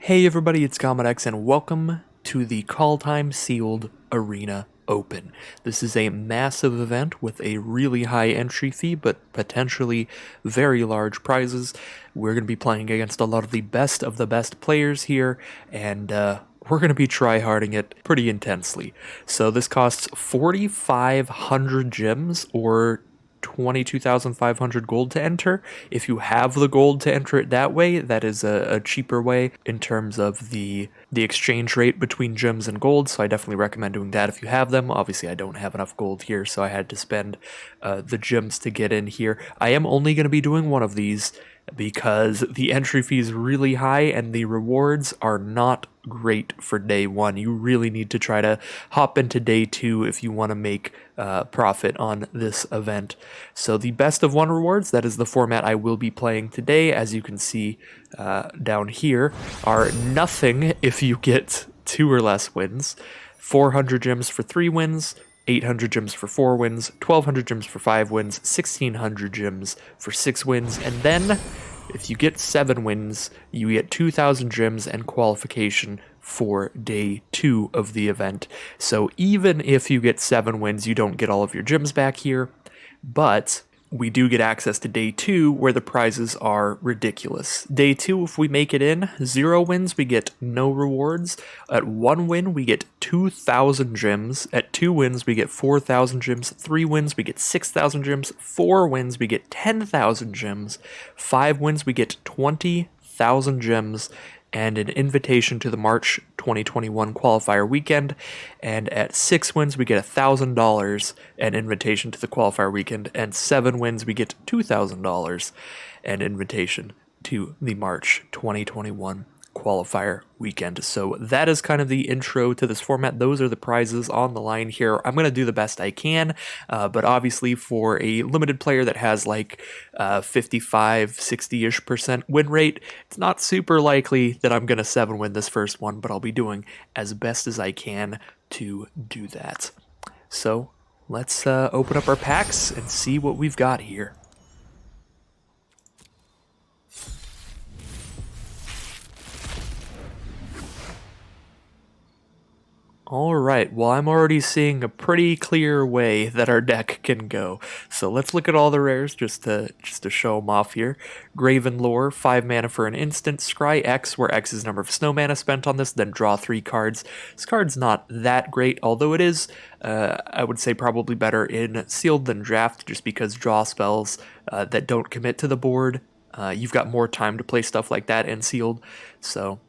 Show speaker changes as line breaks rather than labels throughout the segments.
Hey everybody, it's CometX and welcome to the Kaldheim Sealed Arena Open. This is a massive event with a really high entry fee, but potentially very large prizes. We're going to be playing against a lot of the best players here, and we're going to be tryharding it pretty intensely. So this costs 4,500 gems, or 22,500 gold to enter. If you have the gold to enter it that way, that is a cheaper way in terms of the exchange rate between gems and gold, so I definitely recommend doing that if you have them. Obviously, I don't have enough gold here, so I had to spend the gems to get in here. I am only going to be doing one of these because the entry fee is really high and the rewards are not great for day one. You really need to try to hop into day two if you want to make profit on this event. So the best of one rewards, that is the format I will be playing today, as you can see down here, are nothing if you get 2 or less wins, 400 gems for 3 wins, 800 gems for 4 wins, 1200 gems for 5 wins, 1600 gems for 6 wins, and then if you get 7 wins, you get 2000 gems and qualification for day 2 of the event. So even if you get 7 wins, you don't get all of your gems back here, but we do get access to day 2 where the prizes are ridiculous. Day 2, if we make it in, 0 wins, we get no rewards. At 1 win, we get 2,000 gems. At 2 wins, we get 4,000 gems. 3 wins, we get 6,000 gems. 4 wins, we get 10,000 gems. 5 wins, we get 20,000 gems and an invitation to the March 2021 qualifier weekend. And at 6 wins, we get $1,000, an invitation to the qualifier weekend. And 7 wins, we get $2,000, an invitation to the March 2021 qualifier weekend. So that is kind of the intro to this format. Those are the prizes on the line here. I'm going to do the best I can, but obviously for a limited player that has like 55, 60-ish% win rate, it's not super likely that I'm going to 7-win this first one, but I'll be doing as best as I can to do that. So let's open up our packs and see what we've got here. Alright, well I'm already seeing a pretty clear way that our deck can go. So let's look at all the rares just to show them off here. Graven Lore, 5 mana for an instant. Scry X, where X is the number of snow mana spent on this, then draw 3 cards. This card's not that great, although it is, I would say, probably better in Sealed than Draft, just because draw spells that don't commit to the board. You've got more time to play stuff like that in Sealed, so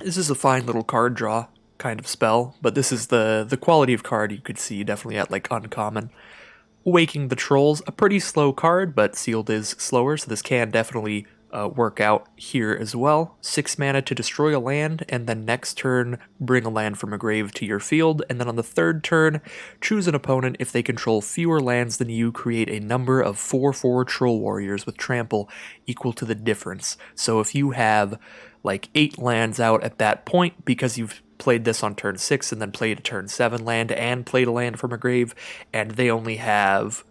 this is a fine little card draw kind of spell, but this is the quality of card you could see definitely at like uncommon. Waking the Trolls, a pretty slow card, but Sealed is slower, so this can definitely work out here as well. 6 mana to destroy a land, and then next turn bring a land from a grave to your field, and then on the 3rd turn choose an opponent. If they control fewer lands than you, create a number of 4/4 Troll Warriors with trample equal to the difference. So if you have like 8 lands out at that point because you've played this on turn 6 and then played a turn 7 land and played a land from a grave, and they only have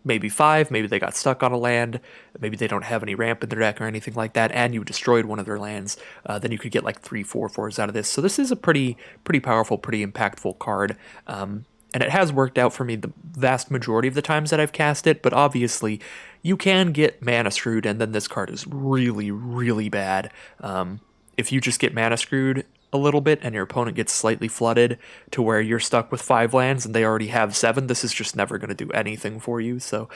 maybe 5, maybe they got stuck on a land, maybe they don't have any ramp in their deck or anything like that, and you destroyed one of their lands, then you could get like 3/4/4s out of this. So this is a pretty powerful, pretty impactful card, and it has worked out for me the vast majority of the times that I've cast it, but obviously you can get mana screwed, and then this card is really bad. If you just get mana screwed a little bit and your opponent gets slightly flooded to where you're stuck with 5 lands and they already have 7, this is just never going to do anything for you. So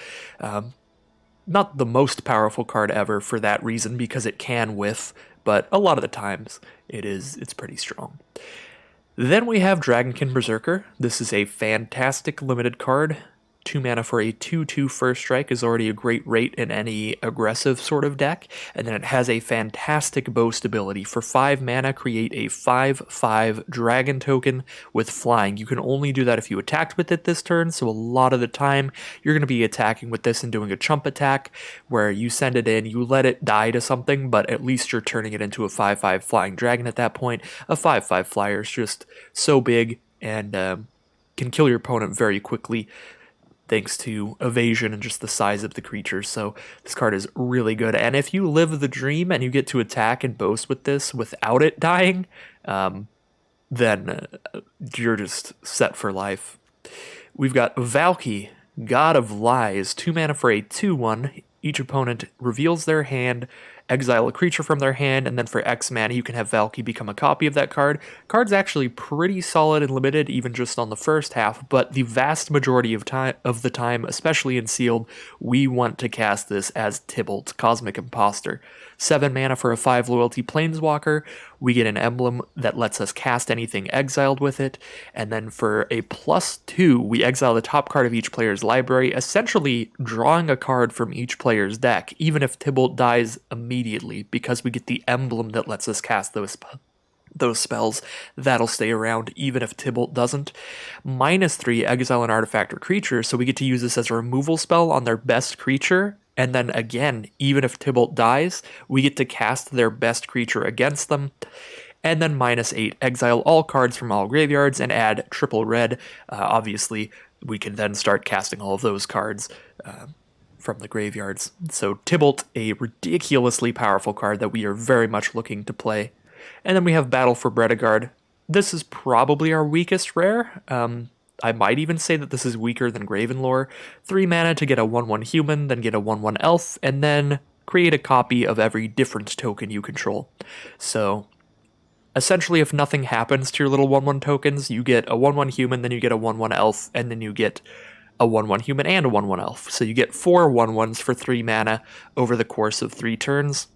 not the most powerful card ever for that reason, because it can whiff, but a lot of the times it's pretty strong. Then we have Dragonkin Berserker. This is a fantastic limited card. 2 mana for a 2/2 first strike is already a great rate in any aggressive sort of deck, and then it has a fantastic boast ability. For 5 mana, create a 5/5 dragon token with flying. You can only do that if you attacked with it this turn, so a lot of the time you're going to be attacking with this and doing a chump attack, where you send it in, you let it die to something, but at least you're turning it into a 5/5 flying dragon at that point. A 5/5 flyer is just so big and can kill your opponent very quickly. thanks to evasion and just the size of the creature. So this card is really good. And if you live the dream and you get to attack and boast with this without it dying, then you're just set for life. We've got Valky, God of Lies, 2 mana for a 2/1. Each opponent reveals their hand, exile a creature from their hand, and then for X mana you can have Valky become a copy of that card. Card's actually pretty solid and limited, even just on the first half, but the vast majority of the time, especially in Sealed, we want to cast this as Tybalt, Cosmic Imposter. 7 mana for a 5 loyalty Planeswalker. We get an emblem that lets us cast anything exiled with it, and then for a +2, we exile the top card of each player's library, essentially drawing a card from each player's deck, even if Tybalt dies immediately, because we get the emblem that lets us cast those spells. That'll stay around even if Tybalt doesn't. -3, exile an artifact or creature, so we get to use this as a removal spell on their best creature. And then again, even if Tybalt dies, we get to cast their best creature against them. And then -8, exile all cards from all graveyards and add triple red. Obviously, we can then start casting all of those cards from the graveyards. So Tybalt, a ridiculously powerful card that we are very much looking to play. And then we have Battle for Bredegard. This is probably our weakest rare. I might even say that this is weaker than Gravenlore. 3 mana to get a 1/1 human, then get a 1/1 elf, and then create a copy of every different token you control. So essentially, if nothing happens to your little 1/1 tokens, you get a 1/1 human, then you get a 1/1 elf, and then you get a 1/1 human and a 1/1 elf. So you get 4 1/1s for 3 mana over the course of 3 turns,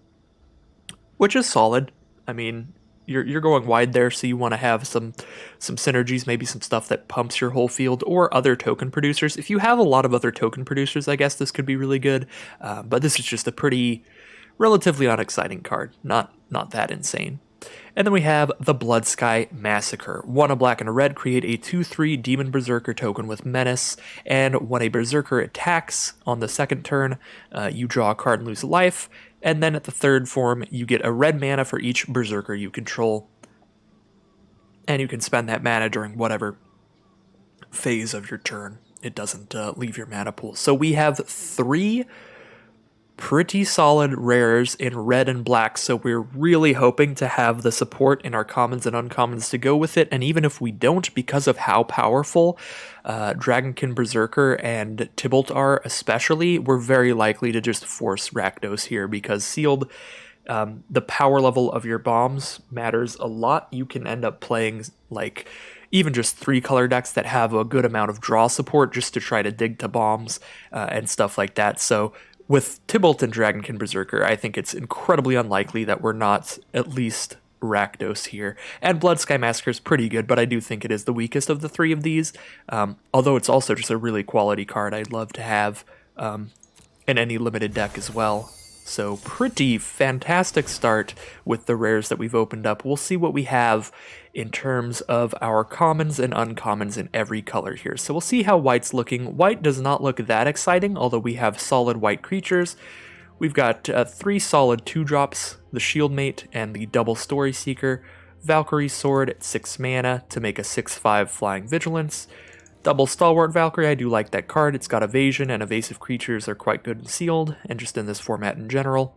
which is solid. I mean, you're going wide there, so you want to have some synergies, maybe some stuff that pumps your whole field, or other token producers. If you have a lot of other token producers, I guess this could be really good, but this is just a pretty relatively unexciting card, not that insane. And then we have the Bloodsky Massacre. 1 a black and a red, create a 2/3 Demon Berserker token with Menace, and when a Berserker attacks on the second turn, you draw a card and lose a life, and then at the third form, you get a red mana for each Berserker you control, and you can spend that mana during whatever phase of your turn. It doesn't leave your mana pool. So we have 3 pretty solid rares in red and black, so we're really hoping to have the support in our commons and uncommons to go with it, and even if we don't, because of how powerful Dragonkin Berserker and Tybalt are especially, we're very likely to just force Rakdos here, because Sealed, the power level of your bombs matters a lot. You can end up playing like even just 3-color decks that have a good amount of draw support just to try to dig to bombs and stuff like that. So with Tybalt and Dragonkin Berserker, I think it's incredibly unlikely that we're not at least Rakdos here. And Bloodsky Massacre is pretty good, but I do think it is the weakest of the 3 of these. Although it's also just a really quality card I'd love to have in any limited deck as well. So pretty fantastic start with the rares that we've opened up. We'll see what we have in terms of our commons and uncommons in every color here. So we'll see how white's looking. White does not look that exciting, although we have solid white creatures. We've got 3 solid 2-drops, the Shieldmate and the Double Story Seeker, Valkyrie Sword at 6 mana to make a 6/5 Flying Vigilance, Double Stalwart Valkyrie, I do like that card. It's got evasion, and evasive creatures are quite good in Sealed, and just in this format in general.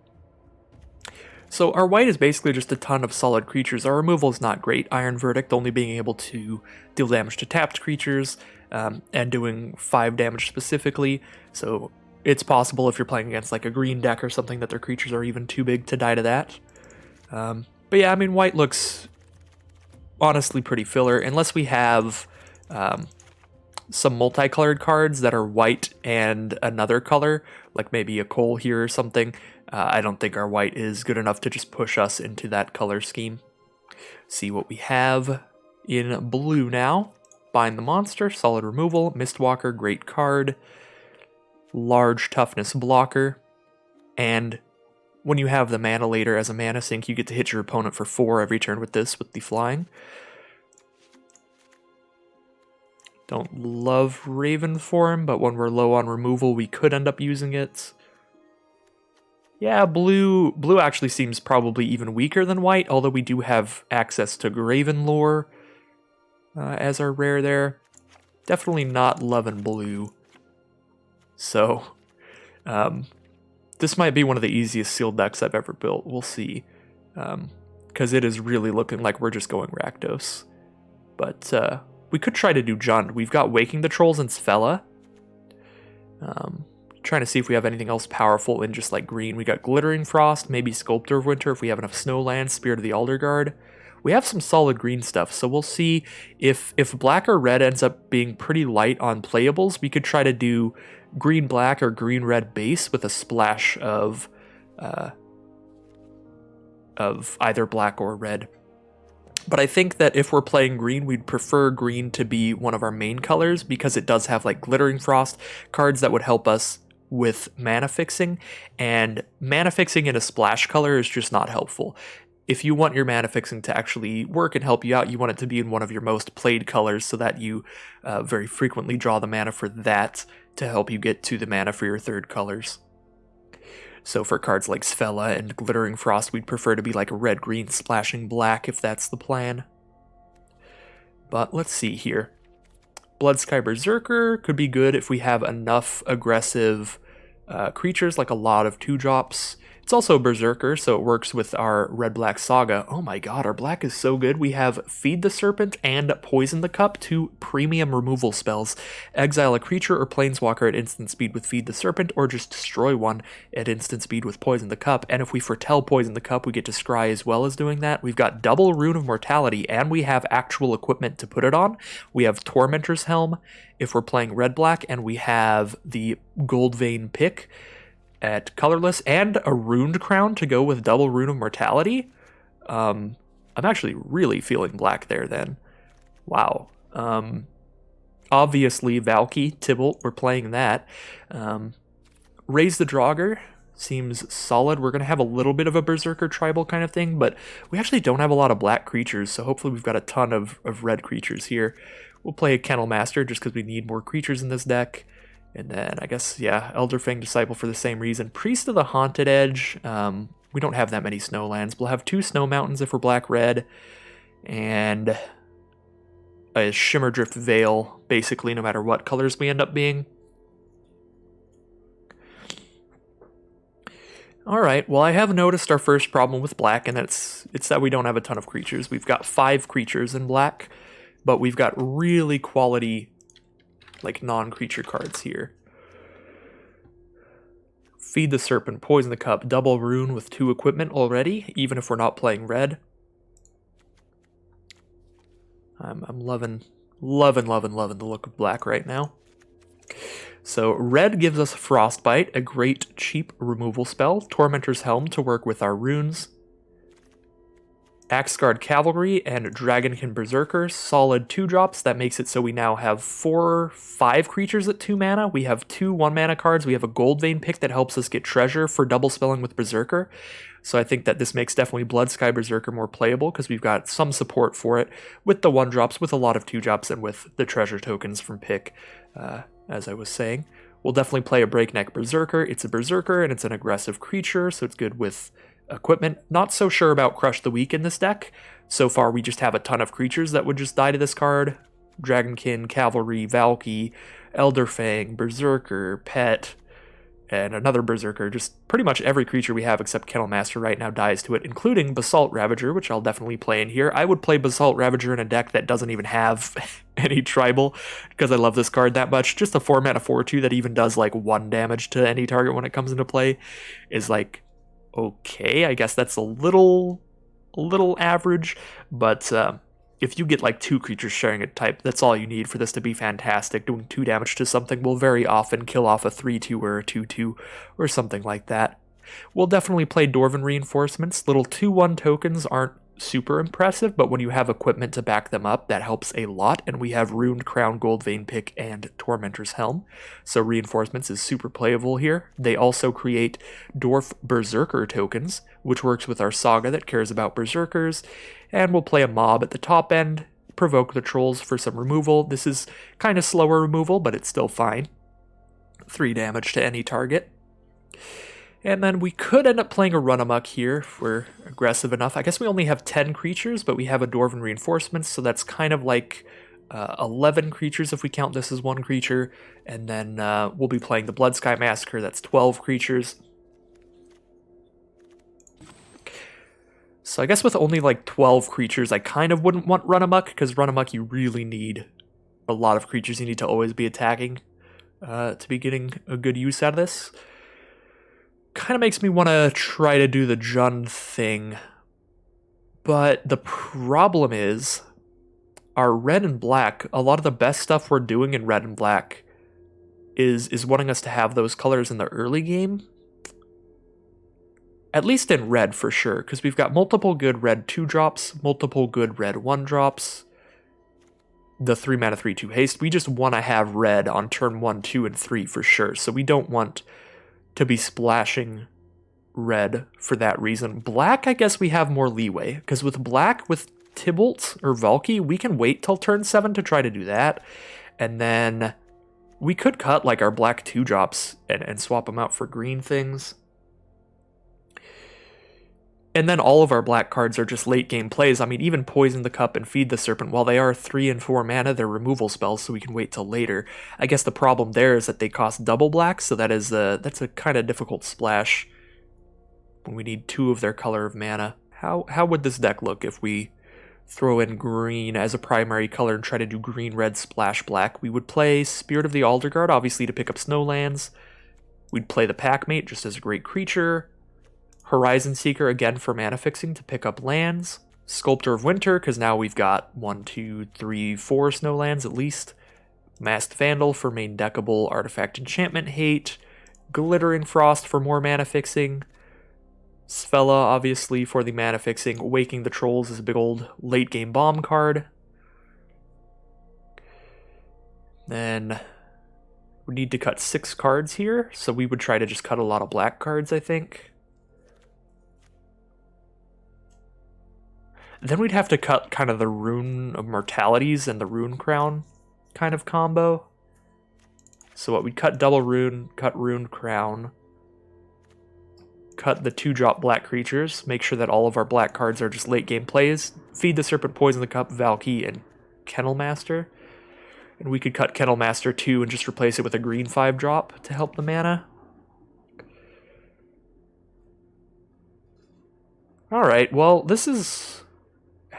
So our white is basically just a ton of solid creatures. Our removal is not great. Iron Verdict only being able to deal damage to tapped creatures, and doing 5 damage specifically. So it's possible if you're playing against like a green deck or something that their creatures are even too big to die to that. But yeah, I mean, white looks honestly pretty filler, unless we have some multicolored cards that are white and another color, like maybe a coal here or something. I don't think our white is good enough to just push us into that color scheme. See what we have in blue now. Bind the Monster, solid removal. Mistwalker, great card. Large toughness blocker. And when you have the Mana Later as a mana sink, you get to hit your opponent for 4 every turn with this, with the flying. Don't love Raven Form, but when we're low on removal, we could end up using it. Yeah, blue actually seems probably even weaker than white, although we do have access to Gravenlore as our rare there. Definitely not loving blue. So this might be one of the easiest sealed decks I've ever built. We'll see. Because it is really looking like we're just going Rakdos. But we could try to do Jund. We've got Waking the Trolls and Sfella. Trying to see if we have anything else powerful in just like green. We got Glittering Frost, maybe Sculptor of Winter if we have enough Snowlands, Spirit of the Alderguard. We have some solid green stuff, so we'll see if black or red ends up being pretty light on playables. We could try to do green-black or green-red base with a splash of either black or red. But I think that if we're playing green, we'd prefer green to be one of our main colors because it does have like Glittering Frost cards that would help us with mana fixing, and mana fixing in a splash color is just not helpful. If you want your mana fixing to actually work and help you out, you want it to be in one of your most played colors so that you very frequently draw the mana for that to help you get to the mana for your third colors. So for cards like Sfella and Glittering Frost, we'd prefer to be like red-green splashing black if that's the plan. But let's see here. Bloodsky Berserker could be good if we have enough aggressive creatures, like a lot of 2-drops. It's also Berserker, so it works with our red-black saga. Oh my god, our black is so good. We have Feed the Serpent and Poison the Cup, 2 premium removal spells. Exile a creature or planeswalker at instant speed with Feed the Serpent, or just destroy one at instant speed with Poison the Cup. And if we foretell Poison the Cup, we get to scry as well as doing that. We've got double Rune of Mortality, and we have actual equipment to put it on. We have Tormentor's Helm if we're playing red-black, and we have the Gold Vein Pick at colorless, and a Runed Crown to go with double Rune of Mortality. I'm actually really feeling black there then. Wow. Obviously, Valky, Tibalt, we're playing that. Raise the Draugr seems solid. We're going to have a little bit of a Berserker tribal kind of thing, but we actually don't have a lot of black creatures, so hopefully we've got a ton of red creatures here. We'll play a Kennel Master just because we need more creatures in this deck. And then, I guess, yeah, Elderfang Disciple for the same reason. Priest of the Haunted Edge. We don't have that many Snowlands. We'll have 2 Snow Mountains if we're black-red. And a Shimmerdrift Veil, basically, no matter what colors we end up being. Alright, well, I have noticed our first problem with black, and it's that we don't have a ton of creatures. We've got 5 creatures in black, but we've got really quality like non-creature cards here. Feed the Serpent, Poison the Cup, double Rune with 2 equipment already, even if we're not playing red. I'm loving the look of black right now. So red gives us Frostbite, a great cheap removal spell. Tormentor's Helm to work with our runes. Axguard Cavalry and Dragonkin Berserker, solid 2-drops. That makes it so we now have 5 creatures at 2 mana. We have 2 1-mana cards. We have a Gold Vein Pick that helps us get treasure for double spelling with Berserker. So I think that this makes definitely Bloodsky Berserker more playable because we've got some support for it with the 1-drops, with a lot of 2-drops, and with the treasure tokens from Pick, as I was saying. We'll definitely play a Breakneck Berserker. It's a Berserker and it's an aggressive creature, so it's good with equipment. Not so sure about Crush the Weak in this deck. So far, we just have a ton of creatures that would just die to this card. Dragonkin, Cavalry, Valky, Elderfang, Berserker, Pet, and another Berserker. Just pretty much every creature we have except Kennel Master right now dies to it, including Basalt Ravager, which I'll definitely play in here. I would play Basalt Ravager in a deck that doesn't even have any tribal, because I love this card that much. Just a 4-mana 4/2 that even does like 1 damage to any target when it comes into play is like, okay, I guess that's a little average, but if you get like 2 creatures sharing a type, that's all you need for this to be fantastic. Doing 2 damage to something will very often kill off a 3/2 or a 2/2 or something like that. We'll definitely play Dwarven Reinforcements. Little 2/1 tokens aren't super impressive, but when you have equipment to back them up, that helps a lot, and we have Runed Crown, Gold Vein Pick, and Tormentor's Helm, so Reinforcements is super playable here. They also create Dwarf Berserker tokens, which works with our Saga that cares about Berserkers, and we'll play a Mob at the top end, provoke the Trolls for some removal. This is kind of slower removal, but it's still fine. 3 damage to any target. And then we could end up playing a Run Amok here if we're aggressive enough. I guess we only have 10 creatures, but we have a Dwarven Reinforcements, so that's kind of like 11 creatures if we count this as one creature, and then we'll be playing the Bloodsky Massacre, that's 12 creatures. So I guess with only like 12 creatures, I kind of wouldn't want Run Amok, because Run Amok you really need a lot of creatures. You need to always be attacking to be getting a good use out of this. Kind of makes me want to try to do the Jund thing. But the problem is, our red and black, a lot of the best stuff we're doing in red and black is wanting us to have those colors in the early game. At least in red for sure, because we've got multiple good red 2-drops, multiple good red 1-drops, the 3 mana 3/2 haste. We just want to have red on turn 1, 2, and 3 for sure, so we don't want to be splashing red for that reason. Black, I guess we have more leeway, because with black, with Tybalt or Valky, we can wait till turn 7 to try to do that, and then we could cut like our black 2-drops and swap them out for green things. And then all of our black cards are just late game plays. I mean, even Poison the Cup and Feed the Serpent, while they are 3 and 4 mana, they're removal spells, so we can wait till later. I guess the problem there is that they cost double black, so that's a kind of difficult splash when we need 2 of their color of mana. How would this deck look if we throw in green as a primary color and try to do green-red splash black? We would play Spirit of the Alderguard, obviously, to pick up snowlands. We'd play the Packmate just as a great creature. Horizon Seeker, again, for mana fixing to pick up lands. Sculptor of Winter, because now we've got 1, 2, 3, 4 snowlands at least. Masked Vandal for main deckable artifact enchantment hate. Glittering Frost for more mana fixing. Svella, obviously, for the mana fixing. Waking the Trolls is a big old late game bomb card. Then we need to cut 6 cards here, so we would try to just cut a lot of black cards, I think. Then we'd have to cut kind of the Rune of Mortalities and the Rune Crown kind of combo. So what, we'd cut double Rune, cut Rune Crown, cut the 2-drop black creatures, make sure that all of our black cards are just late game plays, Feed the Serpent, Poison the Cup, Valky, and Kennel Master. And we could cut Kennel Master 2 and just replace it with a green 5-drop to help the mana. Alright, well, this is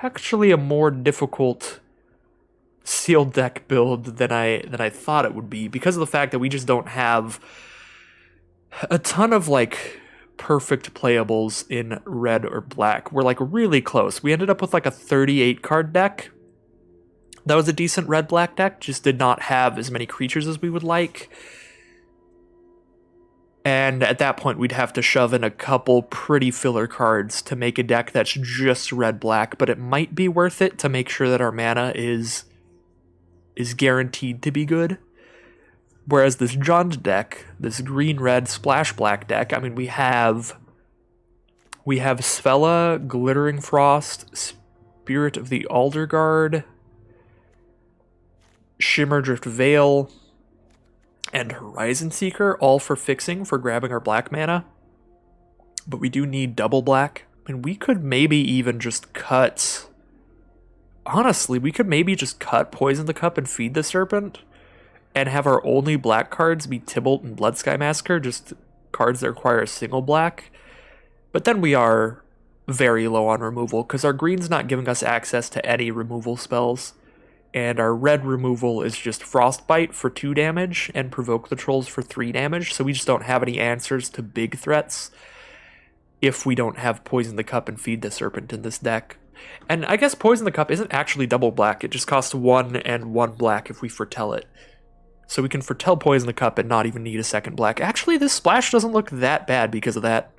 actually a more difficult sealed deck build than I thought it would be, because of the fact that we just don't have a ton of like perfect playables in red or black. We're like really close. We ended up with like a 38 card deck. That was a decent red-black deck, just did not have as many creatures as we would like. And at that point, we'd have to shove in a couple pretty filler cards to make a deck that's just red-black, but it might be worth it to make sure that our mana is guaranteed to be good. Whereas this Jund deck, this green-red splash-black deck, I mean, we have Svella, Glittering Frost, Spirit of the Alderguard, Shimmerdrift Veil, and Horizon Seeker, all for fixing, for grabbing our black mana. But we do need double black. I mean, we could maybe even just cut... Honestly, we could maybe just cut Poison the Cup and Feed the Serpent, and have our only black cards be Tybalt and Bloodsky Massacre, just cards that require a single black. But then we are very low on removal, because our green's not giving us access to any removal spells. And our red removal is just Frostbite for 2 damage and Provoke the Trolls for 3 damage, so we just don't have any answers to big threats if we don't have Poison the Cup and Feed the Serpent in this deck. And I guess Poison the Cup isn't actually double black, it just costs 1 and 1 black if we foretell it. So we can foretell Poison the Cup and not even need a second black. Actually, this splash doesn't look that bad because of that.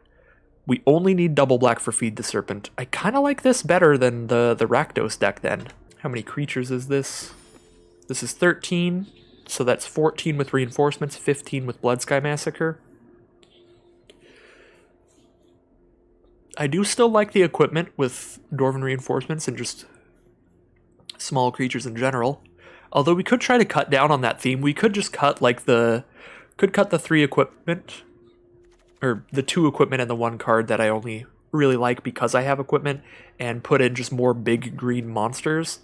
We only need double black for Feed the Serpent. I kind of like this better than the Rakdos deck then. How many creatures is this? This is 13, so that's 14 with reinforcements, 15 with Bloodsky Massacre. I do still like the equipment with Dwarven reinforcements and just small creatures in general. Although we could try to cut down on that theme. We could just cut like the 3 equipment, or the 2 equipment and the 1 card that I only really like because I have equipment, and put in just more big green monsters.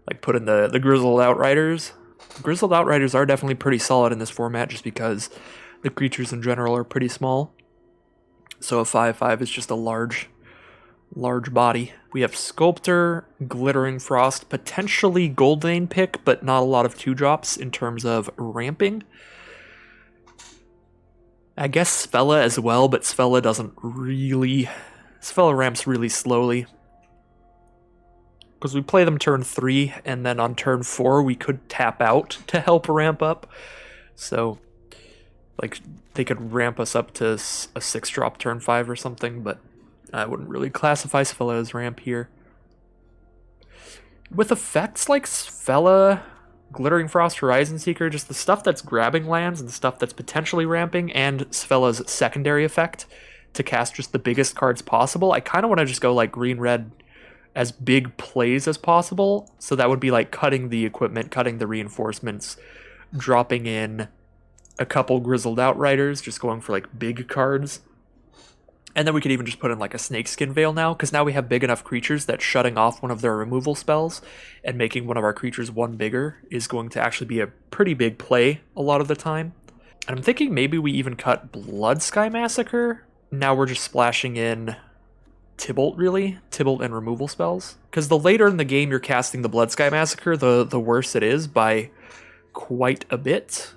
like put in the Grizzled Outriders. The Grizzled Outriders are definitely pretty solid in this format just because the creatures in general are pretty small. So a 5/5 is just a large body. We have Sculptor, Glittering Frost, potentially Goldvein pick, but not a lot of 2-drops in terms of ramping. I guess Svella as well, but Svella doesn't really... Svella ramps really slowly. Because we play them turn 3, and then on turn 4 we could tap out to help ramp up. So, like, they could ramp us up to a 6-drop turn 5 or something, but I wouldn't really classify Svella as ramp here. With effects like Svella, Glittering Frost, Horizon Seeker, just the stuff that's grabbing lands and the stuff that's potentially ramping, and Svella's secondary effect to cast just the biggest cards possible, I kind of want to just go like green-red as big plays as possible. So that would be like cutting the equipment, cutting the reinforcements, dropping in a couple Grizzled Outriders, just going for like big cards. And then we could even just put in like a Snakeskin Veil now, because now we have big enough creatures that shutting off one of their removal spells and making one of our creatures one bigger is going to actually be a pretty big play a lot of the time. And I'm thinking maybe we even cut Bloodsky Massacre. Now we're just splashing in Tibalt, really. Tibalt and removal spells. Because the later in the game you're casting the Bloodsky Massacre, the worse it is by quite a bit.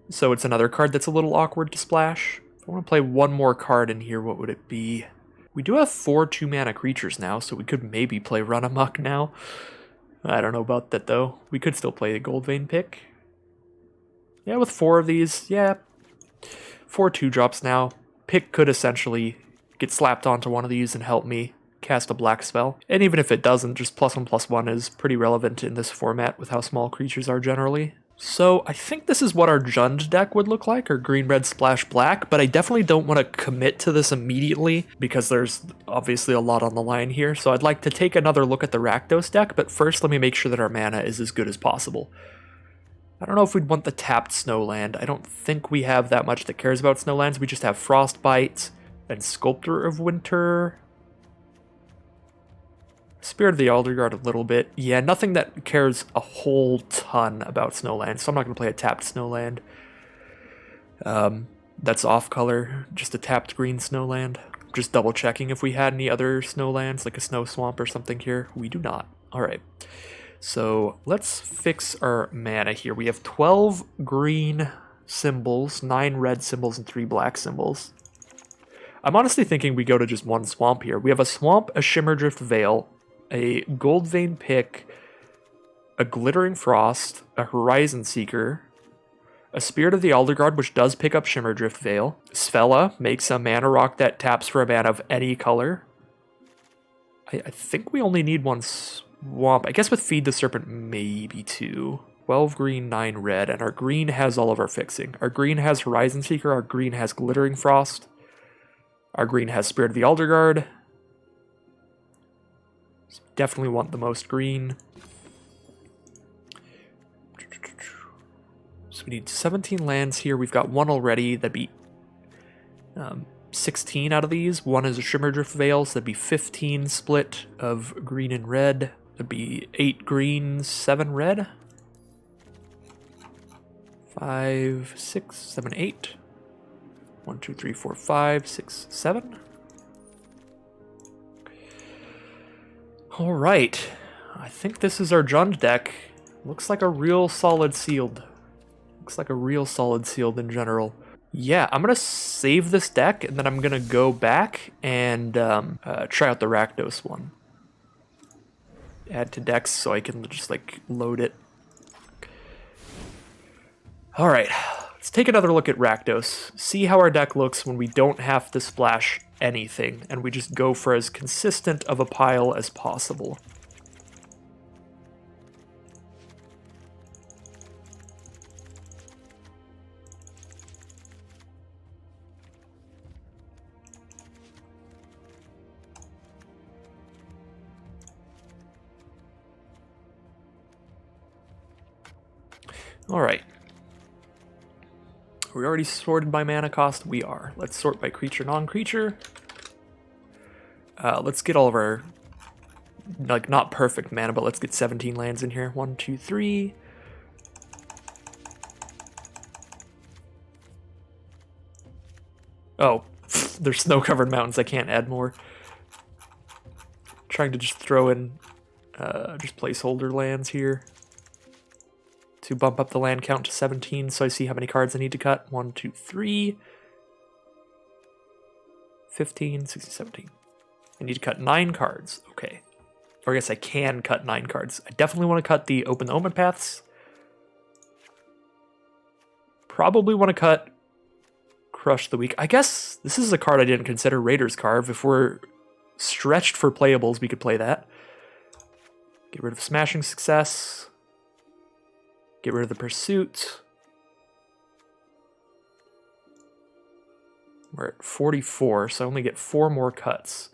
So it's another card that's a little awkward to splash. I want to play one more card in here. What would it be? We do have 4 2-mana creatures now, so we could maybe play Run Amok now. I don't know about that, though. We could still play a Goldvein pick. Yeah, with 4 of these, yeah. 4 2-drops now. Pick could essentially get slapped onto one of these and help me cast a black spell. And even if it doesn't, just +1/+1 is pretty relevant in this format with how small creatures are generally. So I think this is what our Jund deck would look like, or green, red, splash, black, but I definitely don't want to commit to this immediately because there's obviously a lot on the line here. So I'd like to take another look at the Rakdos deck, but first let me make sure that our mana is as good as possible. I don't know if we'd want the tapped Snowland. I don't think we have that much that cares about Snowlands. We just have Frostbite and Sculptor of Winter. Spirit of the Elderguard a little bit. Yeah, nothing that cares a whole ton about Snowland, so I'm not going to play a tapped Snowland. That's off color, just a tapped green Snowland. Just double checking if we had any other Snowlands, like a Snow Swamp or something here. We do not. Alright, so let's fix our mana here. We have 12 green symbols, 9 red symbols, and 3 black symbols. I'm honestly thinking we go to just one swamp here. We have a swamp, a Shimmerdrift Veil, a Goldvein pick, a Glittering Frost, a Horizon Seeker, a Spirit of the Elderguard, which does pick up Shimmerdrift Veil. Svella makes a mana rock that taps for a mana of any color. I think we only need one swamp. I guess with Feed the Serpent, maybe 2. 12 green, 9 red, and our green has all of our fixing. Our green has Horizon Seeker, our green has Glittering Frost, our green has Spirit of the Elderguard. So definitely want the most green. So we need 17 lands here. We've got one already. That'd be 16 out of these. One is a Shimmerdrift Veil, so that'd be 15 split of green and red. That'd be 8 green, 7 red. 5, 6, 7, 8. 1, 2, 3, 4, 5, 6, 7. All right, I think this is our Jund deck. Looks like a real solid sealed. Looks like a real solid sealed in general. Yeah, I'm gonna save this deck and then I'm gonna go back and try out the Rakdos one. Add to decks so I can just like load it. All right, let's take another look at Rakdos. See how our deck looks when we don't have to splash anything and we just go for as consistent of a pile as possible. All right. Are we already sorted by mana cost? We are. Let's sort by creature, non-creature. Let's get all of our like, not perfect mana, but let's get 17 lands in here. 1, 2, 3. Oh, there's snow-covered mountains. I can't add more. Trying to just throw in just placeholder lands here to bump up the land count to 17, so I see how many cards I need to cut. 1, 2, 3. 15, 16, 17. I need to cut 9 cards. Okay. Or I guess I can cut 9 cards. I definitely want to cut the Open the Omen Paths. Probably want to cut Crush the Weak. I guess this is a card I didn't consider, Raider's Carve. If we're stretched for playables, we could play that. Get rid of Smashing Success. Get rid of the Pursuit. We're at 44, so I only get 4 more cuts.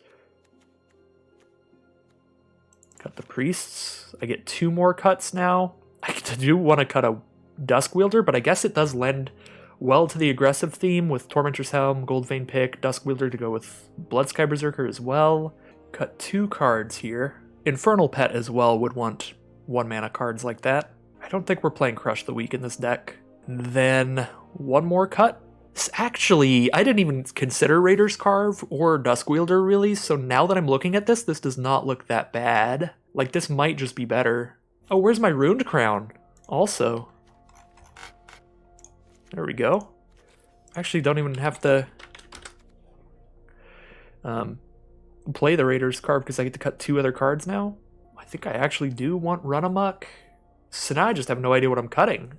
Cut the Priests. I get 2 more cuts now. I do want to cut a Dusk Wielder, but I guess it does lend well to the aggressive theme with Tormentor's Helm, Goldvein Pick, Dusk Wielder to go with Bloodsky Berserker as well. Cut 2 cards here. Infernal Pet as well would want 1 mana cards like that. I don't think we're playing Crush the Weak in this deck. And then 1 more cut. Actually, I didn't even consider Raider's Carve or Dusk Wielder really, so now that I'm looking at this does not look that bad. Like, this might just be better. Oh, where's my Runed Crown? Also. There we go. Actually, don't even have to play the Raider's Carve because I get to cut 2 other cards now. I think I actually do want Run Amok. So now I just have no idea what I'm cutting.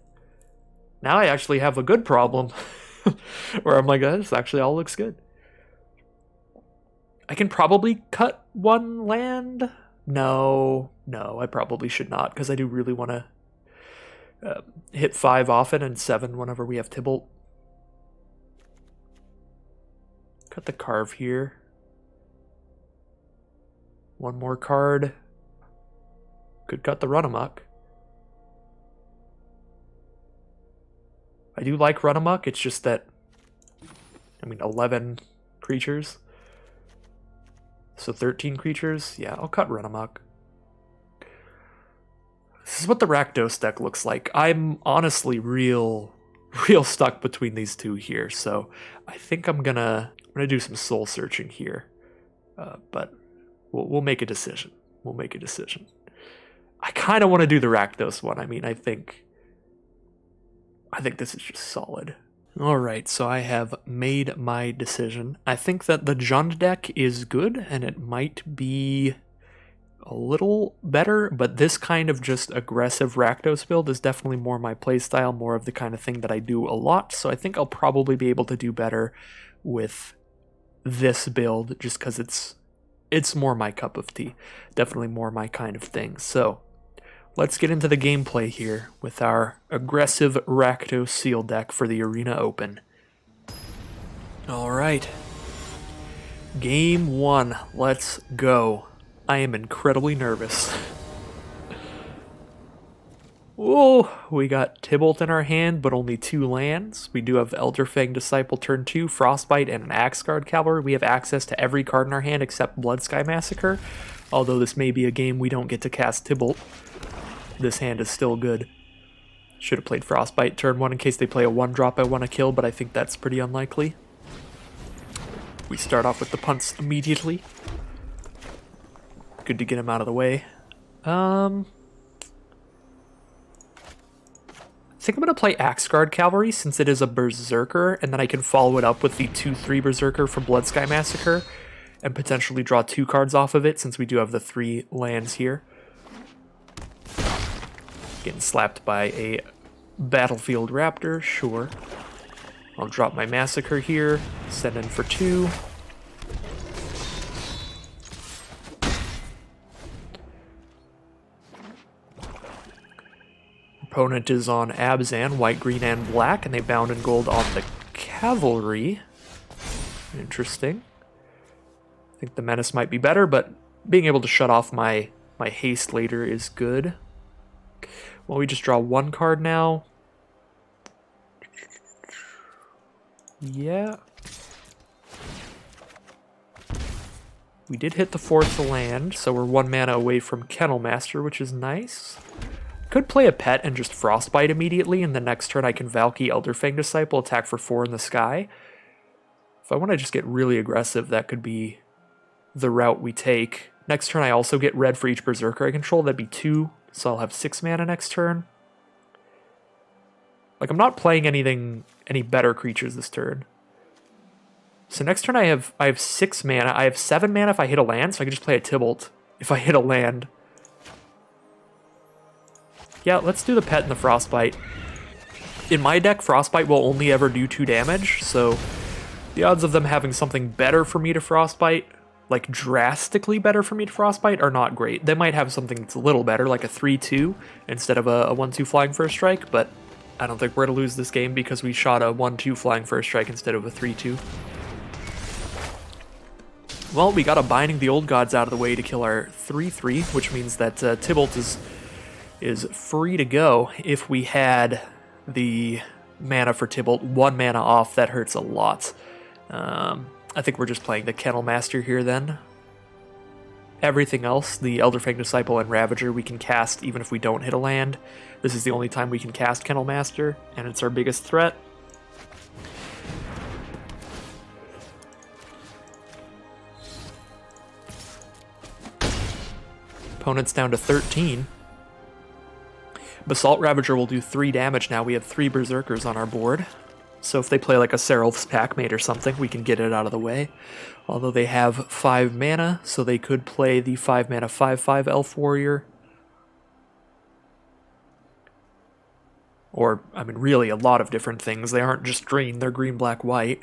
Now I actually have a good problem. Where I'm like, oh, this actually all looks good. I can probably cut 1 land. No, I probably should not, because I do really want to hit 5 often and 7 whenever we have Tibalt. Cut the Carve here. 1 more card. Could cut the Run Amok. I do like Run Amok, it's just that, 11 creatures. So 13 creatures? Yeah, I'll cut Run Amok. This is what the Rakdos deck looks like. I'm honestly real stuck between these two here, so I think I'm gonna do some soul searching here. But we'll make a decision. I kind of want to do the Rakdos one. I think this is just solid. Alright, so I have made my decision. I think that the Jund deck is good, and it might be a little better, but this kind of just aggressive Rakdos build is definitely more my playstyle, more of the kind of thing that I do a lot, so I think I'll probably be able to do better with this build, just because it's more my cup of tea. Definitely more my kind of thing. So let's get into the gameplay here with our aggressive Rakdos Seal deck for the Arena Open. Alright. Game 1. Let's go. I am incredibly nervous. Oh, we got Tibalt in our hand, but only 2 lands. We do have Elderfang Disciple turn 2, Frostbite, and an Axeguard Cavalry. We have access to every card in our hand except Bloodsky Massacre. Although this may be a game we don't get to cast Tibalt. This hand is still good. Should have played Frostbite turn 1 in case they play a 1-drop I want to kill, but I think that's pretty unlikely. We start off with the punts immediately. Good to get him out of the way. I think I'm going to play Axeguard Cavalry since it is a Berserker, and then I can follow it up with the 2/3 Berserker for Bloodsky Massacre, and potentially draw 2 cards off of it since we do have the 3 lands here. Getting slapped by a Battlefield Raptor, sure. I'll drop my Massacre here, send in for 2. Opponent is on Abzan, white, green, and black, and they bound in gold on the Cavalry. Interesting. I think the Menace might be better, but being able to shut off my haste later is good. Well, we just draw 1 card now. Yeah. We did hit the 4th land, so we're 1 mana away from Kennel Master, which is nice. Could play a pet and just Frostbite immediately, and the next turn I can Valky Elderfang Disciple, attack for 4 in the sky. If I want to just get really aggressive, that could be the route we take. Next turn I also get red for each Berserker I control, that'd be 2, so I'll have 6 mana next turn. Like, I'm not playing any better creatures this turn. So next turn I have 6 mana. I have 7 mana if I hit a land, so I can just play a Tybalt if I hit a land. Yeah, let's do the pet and the Frostbite. In my deck, Frostbite will only ever do 2 damage, so the odds of them having something better for me to Frostbite, like drastically better for me to Frostbite, are not great. They might have something that's a little better, like a 3-2 instead of a 1-2 Flying First Strike, but I don't think we're going to lose this game because we shot a 1-2 Flying First Strike instead of a 3-2. Well, we got a Binding the Old Gods out of the way to kill our 3-3, which means that Tybalt is free to go. If we had the mana for Tybalt, 1 mana off, that hurts a lot. I think we're just playing the Kennel Master here then. Everything else, the Elderfang Disciple and Ravager, we can cast even if we don't hit a land. This is the only time we can cast Kennel Master, and it's our biggest threat. Opponent's down to 13. Basalt Ravager will do 3 damage now. We have 3 Berserkers on our board. So if they play like a Serap's Packmate or something, we can get it out of the way. Although they have 5 mana, so they could play the 5 mana 5/5 Elf Warrior. Or, I mean, really a lot of different things. They aren't just green, they're green, black, white.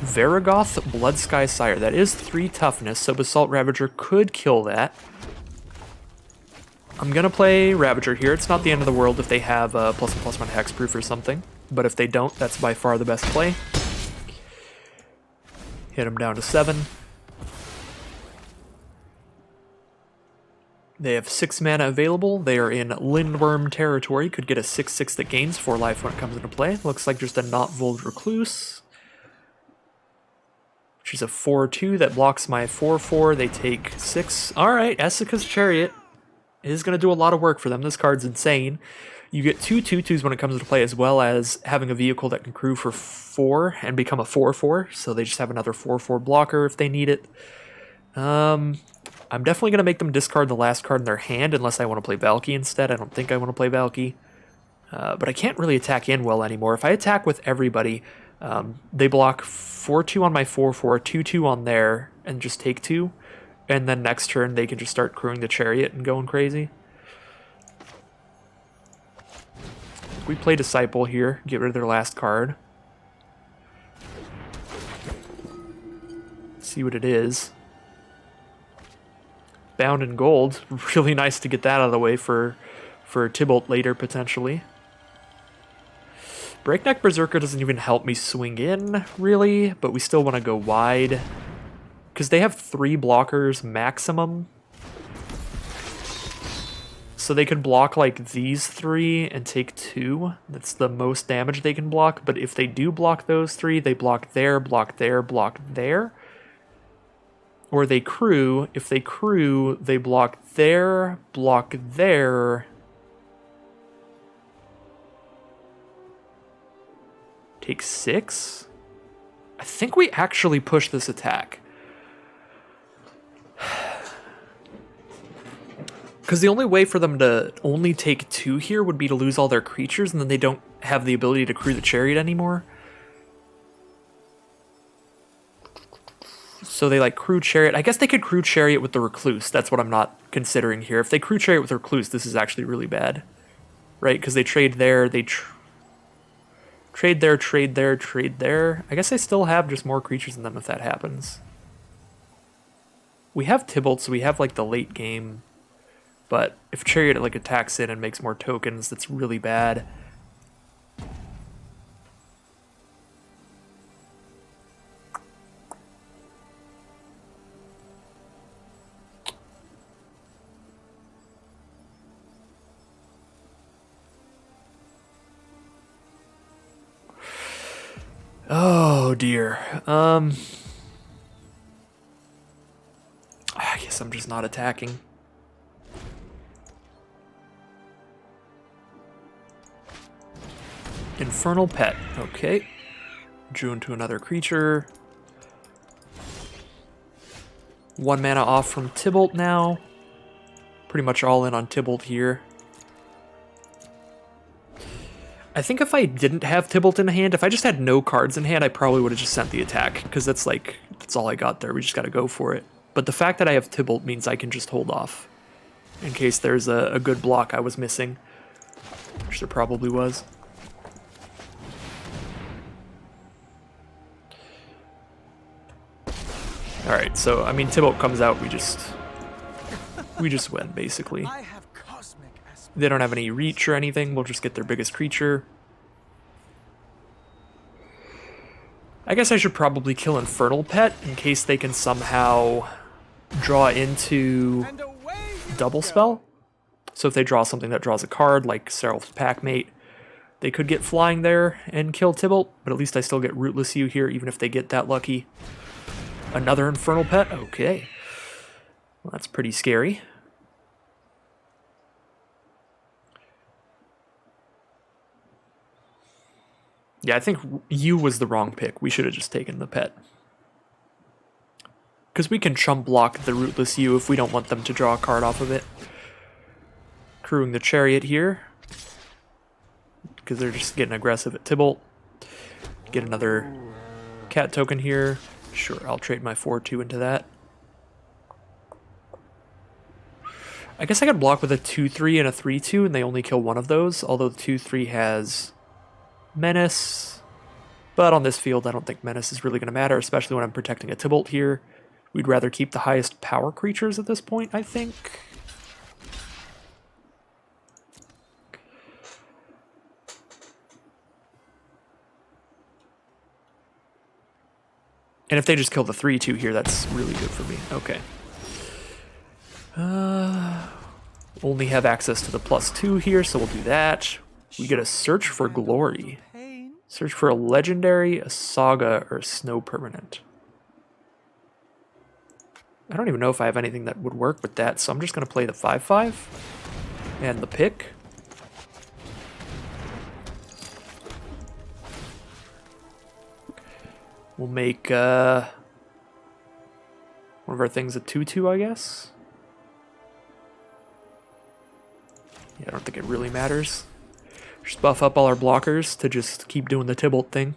Varagoth Bloodsky Sire. That is 3 toughness, so Basalt Ravager could kill that. I'm going to play Ravager here. It's not the end of the world if they have a +1/+1 hexproof or something, but if they don't, that's by far the best play. Hit them down to 7. They have 6 mana available. They are in Lindworm territory. Could get a 6/6 that gains 4 life when it comes into play. Looks like just a Not Vold Recluse. She's a 4/2 that blocks my 4/4. They take 6. Alright, Essica's Chariot is going to do a lot of work for them. This card's insane. You get 2 2/2s when it comes into play, as well as having a vehicle that can crew for 4 and become a 4/4. So they just have another 4/4 blocker if they need it. I'm definitely going to make them discard the last card in their hand unless I want to play Valky instead. I don't think I want to play Valky. But I can't really attack in well anymore. If I attack with everybody, they block 4/2 on my 4/4, 2/2 on there, and just take 2. And then next turn they can just start crewing the Chariot and going crazy. We play Disciple here, get rid of their last card. See what it is. Bound in Gold. Really nice to get that out of the way for Tybalt later, potentially. Breakneck Berserker doesn't even help me swing in, really, but we still want to go wide. Because they have 3 blockers maximum. So they could block like these 3 and take 2. That's the most damage they can block, but if they do block those 3, they block there, block there, block there. Or they crew. If they crew, they block there, block there. Take 6? I think we actually push this attack. Because the only way for them to only take 2 here would be to lose all their creatures, and then they don't have the ability to crew the Chariot anymore. So they like crew Chariot. I guess they could crew Chariot with the Recluse. That's what I'm not considering here. If they crew Chariot with Recluse, this is actually really bad. Right? Because they trade there, they trade there, trade there, trade there. I guess I still have just more creatures in them if that happens. We have Tybalt, so we have like the late game. But if Chariot like attacks in and makes more tokens, that's really bad. Oh dear. I guess I'm just not attacking. Infernal Pet. Okay. Drew into another creature. 1 mana off from Tybalt now. Pretty much all in on Tybalt here. I think if I didn't have Tybalt in hand, if I just had no cards in hand, I probably would have just sent the attack, because that's all I got there. We just got to go for it. But the fact that I have Tybalt means I can just hold off in case there's a good block I was missing, which there probably was. All right, so I mean, Tybalt comes out, we just win basically. They don't have any reach or anything. We'll just get their biggest creature. I guess I should probably kill Infernal Pet in case they can somehow draw into Double Spell. So if they draw something that draws a card, like Seraph's Packmate, they could get flying there and kill Tybalt, but at least I still get Rootless You here, even if they get that lucky. Another Infernal Pet? Okay. Well, that's pretty scary. Yeah, I think you was the wrong pick. We should have just taken the pet. Because we can chump block the Rootless You if we don't want them to draw a card off of it. Crewing the Chariot here. Because they're just getting aggressive at Tybalt. Get another cat token here. Sure, I'll trade my 4-2 into that. I guess I could block with a 2-3 and a 3-2 and they only kill one of those. Although the 2-3 has Menace, but on this field I don't think Menace is really going to matter, especially when I'm protecting a Tybalt here. We'd rather keep the highest power creatures at this point, I think. And if they just kill the 3-2 here, that's really good for me. Okay. Only have access to the +2 here, so we'll do that. We get a Search for Glory. Search for a legendary, a saga, or a snow permanent. I don't even know if I have anything that would work with that, so I'm just going to play the 5-5 and the pick. We'll make one of our things a 2-2, I guess. Yeah, I don't think it really matters. Just buff up all our blockers to just keep doing the Tybalt thing.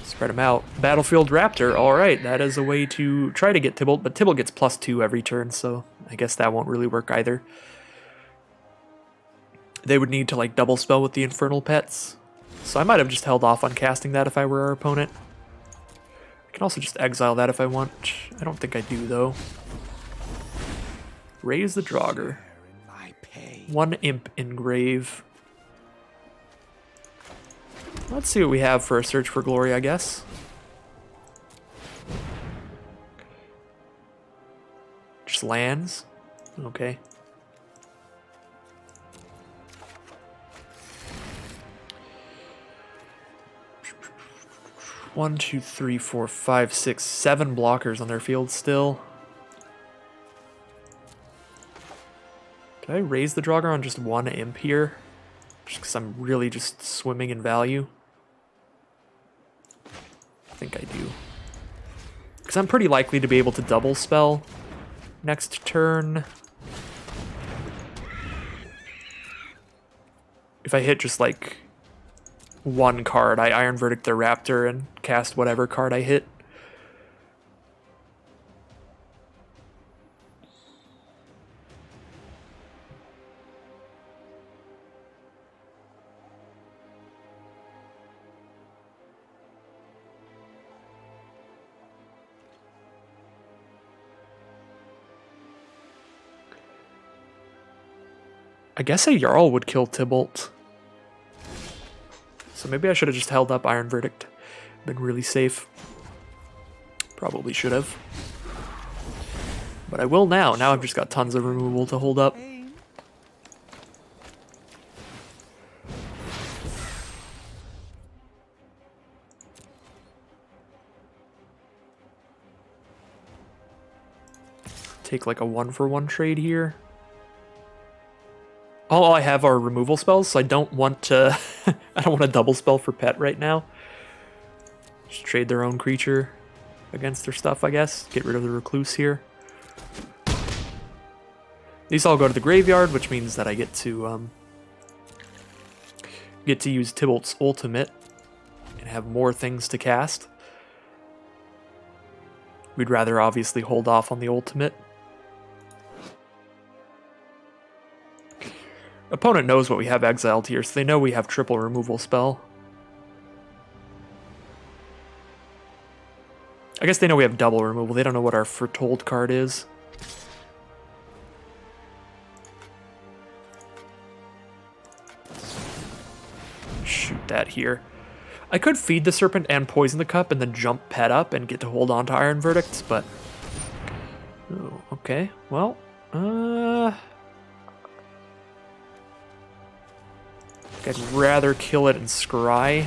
Spread them out. Battlefield Raptor. Alright, that is a way to try to get Tybalt, but Tybalt gets +2 every turn, so I guess that won't really work either. They would need to like double spell with the Infernal Pets. So I might have just held off on casting that if I were our opponent. I can also just exile that if I want. I don't think I do, though. Raise the Draugr. 1 Imp Engrave. Let's see what we have for a Search for Glory, I guess. Just lands. Okay. One, two, three, four, five, six, 7 blockers on their field still. Can I raise the Draugr on just 1 Imp here? Just because I'm really just swimming in value. I think I do. Because I'm pretty likely to be able to double spell next turn. If I hit just like 1 card, I Iron Verdict the Raptor and cast whatever card I hit. I guess a Jarl would kill Tybalt. So maybe I should have just held up Iron Verdict. Been really safe. Probably should have. But I will now. Now I've just got tons of removal to hold up. take like a 1-for-1 trade here. All I have are removal spells, so I don't want to I don't want to double spell for pet right now. Just trade their own creature against their stuff, I guess. Get rid of the recluse here. These all go to the graveyard, which means that I get to use Tybalt's ultimate and have more things to cast. We'd rather obviously hold off on the ultimate. Opponent knows what we have exiled here, so they know we have triple removal spell. I guess they know we have double removal. They don't know what our Foretold card is. Shoot that here. I could feed the Serpent and poison the cup and then jump pet up and get to hold on to Iron Verdicts, but... Oh, okay, well, I'd rather kill it and scry.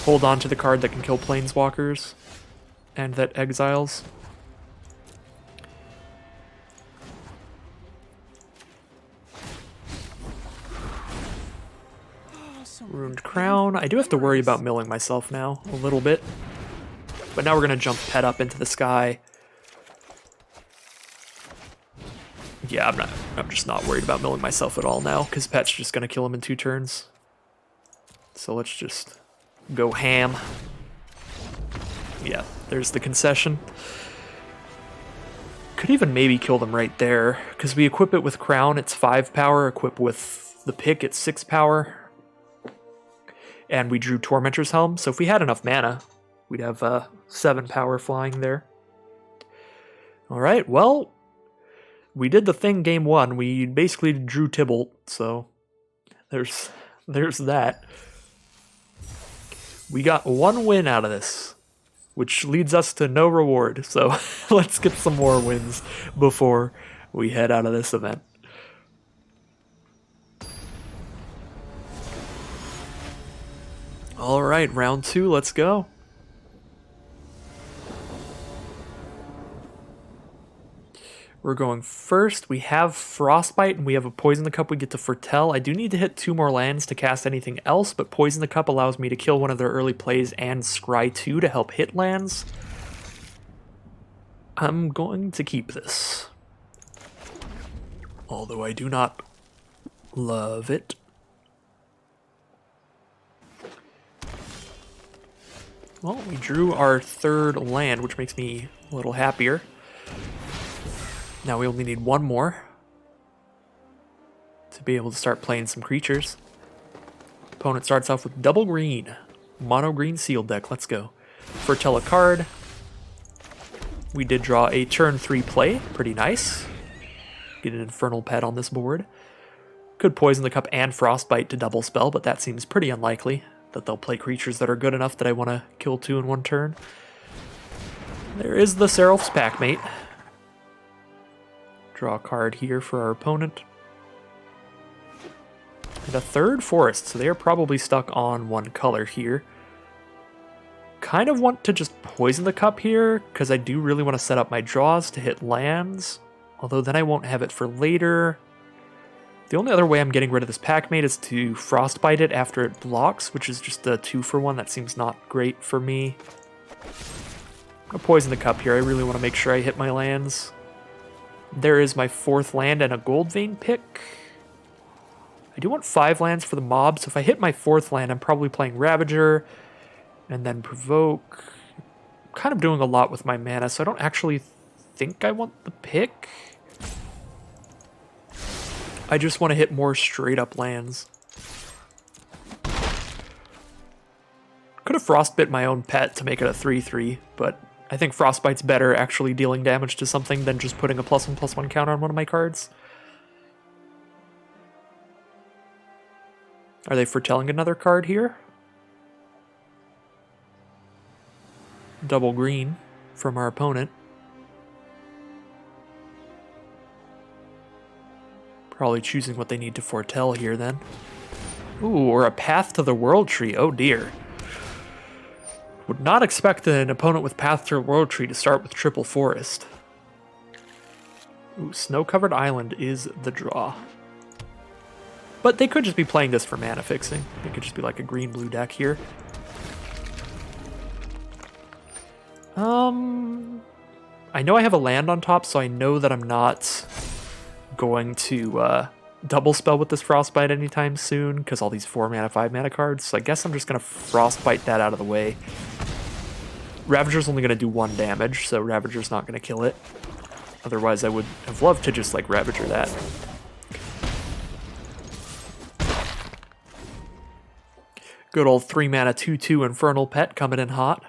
Hold on to the card that can kill planeswalkers and that exiles. Ruined Crown. I do have to worry about milling myself now a little bit. But now we're going to jump pet up into the sky. Yeah, I'm just not worried about milling myself at all now, because pet's just going to kill him in 2 turns. So let's just go ham. Yeah, there's the concession. Could even maybe kill them right there, because we equip it with Crown, it's 5 power, equip with the pick, it's 6 power. And we drew Tormentor's Helm, so if we had enough mana, we'd have 7 power flying there. Alright, well, we did the thing game 1. We basically drew Tybalt, so there's that. We got 1 win out of this, which leads us to no reward, so let's get some more wins before we head out of this event. Alright, round 2, let's go. We're going first. We have Frostbite and we have a Poison the Cup we get to foretell. I do need to hit 2 more lands to cast anything else, but Poison the Cup allows me to kill one of their early plays and scry 2 to help hit lands. I'm going to keep this. Although I do not love it. Well, we drew our 3rd land, which makes me a little happier. Now we only need 1 more to be able to start playing some creatures. Opponent starts off with double green. Mono green sealed deck. Let's go. Foretell a card. We did draw a turn 3 play. Pretty nice. Get an Infernal Pet on this board. Could Poison the Cup and Frostbite to double spell, but that seems pretty unlikely that they'll play creatures that are good enough that I want to kill 2 in 1 turn. There is the Seraph's Packmate. Draw a card here for our opponent. And a 3rd forest, so they are probably stuck on 1 color here. Kind of want to just Poison the Cup here, because I do really want to set up my draws to hit lands. Although then I won't have it for later. The only other way I'm getting rid of this Packmate is to Frostbite it after it blocks, which is just a 2-for-1. That seems not great for me. I'll Poison the Cup here. I really want to make sure I hit my lands. There is my 4th land and a Gold Vein pick. I do want 5 lands for the mob, so if I hit my 4th land, I'm probably playing Ravager and then Provoke. I'm kind of doing a lot with my mana, so I don't actually think I want the pick. I just want to hit more straight-up lands. Could have Frostbit my own pet to make it a 3/3, but I think Frostbite's better actually dealing damage to something than just putting a +1/+1 counter on one of my cards. Are they foretelling another card here? Double green from our opponent. Probably choosing what they need to foretell here then. Ooh, or a Path to the World Tree. Oh dear. Would not expect an opponent with Path to World Tree to start with triple forest. Ooh, Snow-Covered Island is the draw. But they could just be playing this for mana fixing. It could just be like a green-blue deck here. I know I have a land on top, so I know that I'm not going to double spell with this Frostbite anytime soon, because all these 4 mana, 5 mana cards. So I guess I'm just going to Frostbite that out of the way. Ravager's only going to do 1 damage, so Ravager's not going to kill it. Otherwise, I would have loved to just, like, Ravager that. Good old 3 mana 2/2 Infernal Pet coming in hot.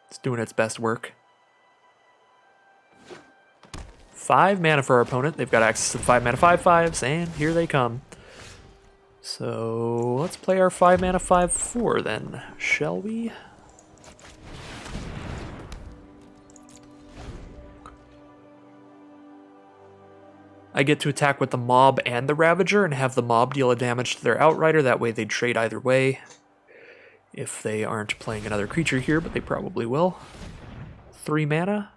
It's doing its best work. 5 mana for our opponent. They've got access to 5 mana 5/5s, and here they come. So let's play our 5 mana 5/4 then, shall we? I get to attack with the Mob and the Ravager and have the Mob deal a damage to their Outrider. That way they'd trade either way. If they aren't playing another creature here, but they probably will. 3 mana.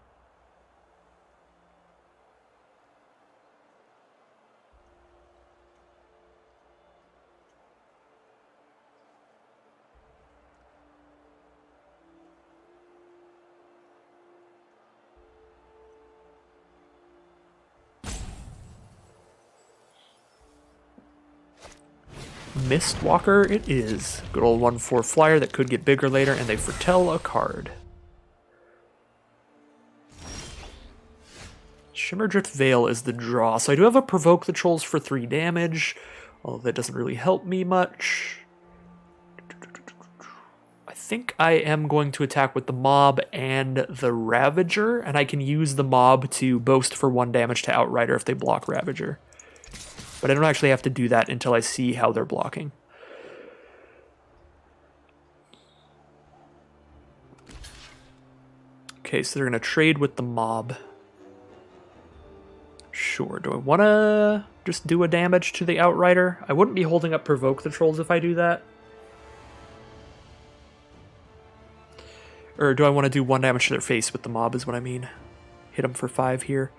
Mistwalker it is. Good old 1/4 flyer that could get bigger later, and they foretell a card. Shimmerdrift Veil is the draw. So I do have a Provoke the Trolls for 3 damage, although that doesn't really help me much. I think I am going to attack with the Mob and the Ravager, and I can use the Mob to boast for 1 damage to Outrider if they block Ravager. But I don't actually have to do that until I see how they're blocking. Okay, so they're going to trade with the Mob. Sure, do I want to just do a damage to the Outrider? I wouldn't be holding up Provoke the Trolls if I do that. Or do I want to do 1 damage to their face with the Mob is what I mean. Hit them for 5 here.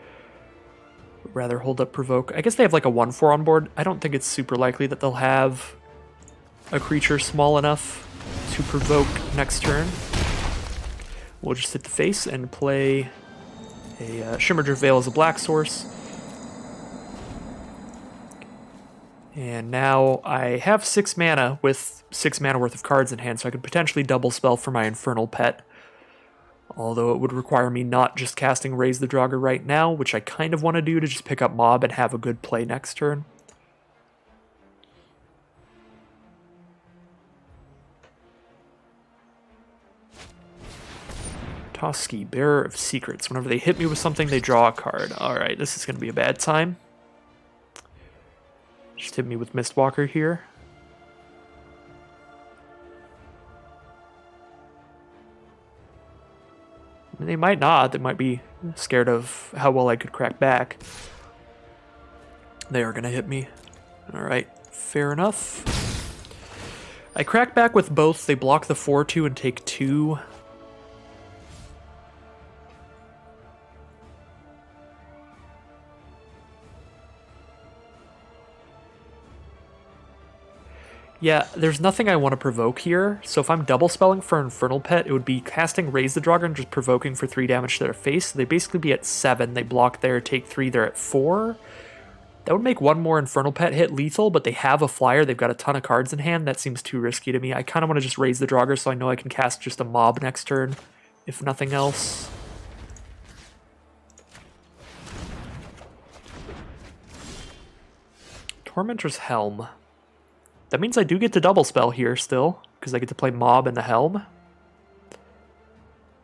Rather hold up Provoke. I guess they have like a 1/4 on board. I don't think it's super likely that they'll have a creature small enough to provoke next turn. We'll just hit the face and play a Shimmerdrift Veil as a black source. And now I have 6 mana with 6 mana worth of cards in hand, so I could potentially double spell for my Infernal Pet. Although it would require me not just casting Raise the Draugr right now, which I kind of want to do to just pick up Mob and have a good play next turn. Toski, Bearer of Secrets. Whenever they hit me with something, they draw a card. Alright, this is going to be a bad time. Just hit me with Mistwalker here. I mean, they might not. They might be scared of how well I could crack back. They are going to hit me. Alright, fair enough. I crack back with both. They block the 4/2 and take 2. Yeah, there's nothing I want to provoke here, so if I'm double spelling for Infernal Pet, it would be casting Raise the Draugr and just provoking for 3 damage to their face. So they basically be at 7, they block there, take 3, they're at 4. That would make 1 more Infernal Pet hit lethal, but they have a flyer, they've got a ton of cards in hand, that seems too risky to me. I kind of want to just Raise the Draugr so I know I can cast just a Mob next turn, if nothing else. Tormentor's Helm. That means I do get to double spell here still, because I get to play Mob and the Helm.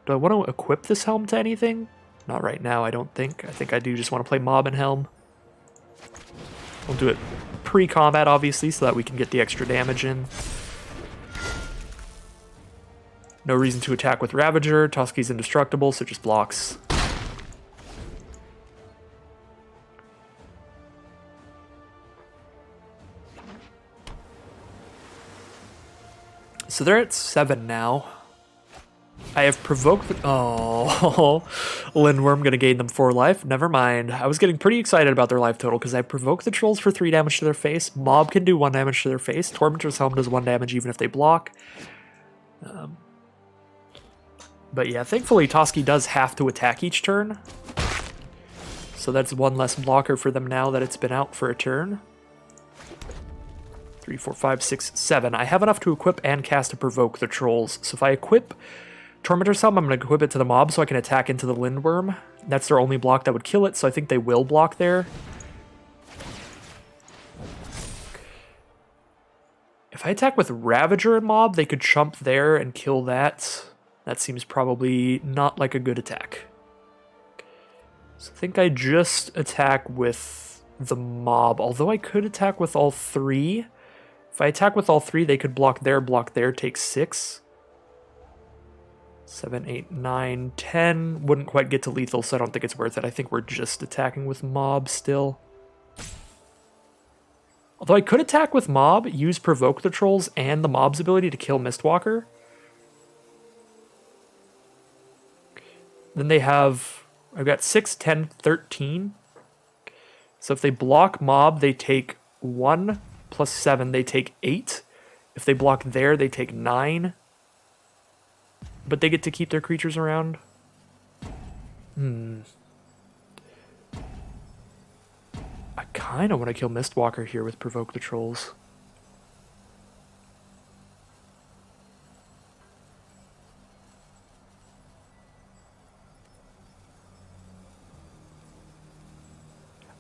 Do I want to equip this Helm to anything? Not right now, I don't think. I think I do just want to play Mob and Helm. We'll do it pre-combat, obviously, so that we can get the extra damage in. No reason to attack with Ravager. Toski's indestructible, so it just blocks. So they're at 7 now. I have provoked the... Oh, Lindworm gonna gain them 4 life. Never mind. I was getting pretty excited about their life total because I provoked the trolls for 3 damage to their face. Mob can do 1 damage to their face. Tormentor's Helm does 1 damage even if they block. But yeah, thankfully Toski does have to attack each turn. So that's 1 less blocker for them now that it's been out for a turn. 3, 4, 5, 6, 7. I have enough to equip and cast to provoke the trolls. So if I equip Tormentor's Helm, I'm going to equip it to the mob so I can attack into the Lindworm. That's their only block that would kill it, so I think they will block there. If I attack with Ravager and mob, they could chump there and kill that. That seems probably not like a good attack. So I think I just attack with the mob, although I could attack with all 3. If I attack with all 3, they could block there, take 6. 7, 8, 9, 10. Wouldn't quite get to lethal, so I don't think it's worth it. I think we're just attacking with mob still. Although I could attack with mob, use provoke the trolls and the mob's ability to kill Mistwalker. Then they have... I've got 6, 10, 13. So if they block mob, they take 1 plus 7, they take 8. If they block there, they take 9. But they get to keep their creatures around. I kind of want to kill Mistwalker here with Provoke the Trolls.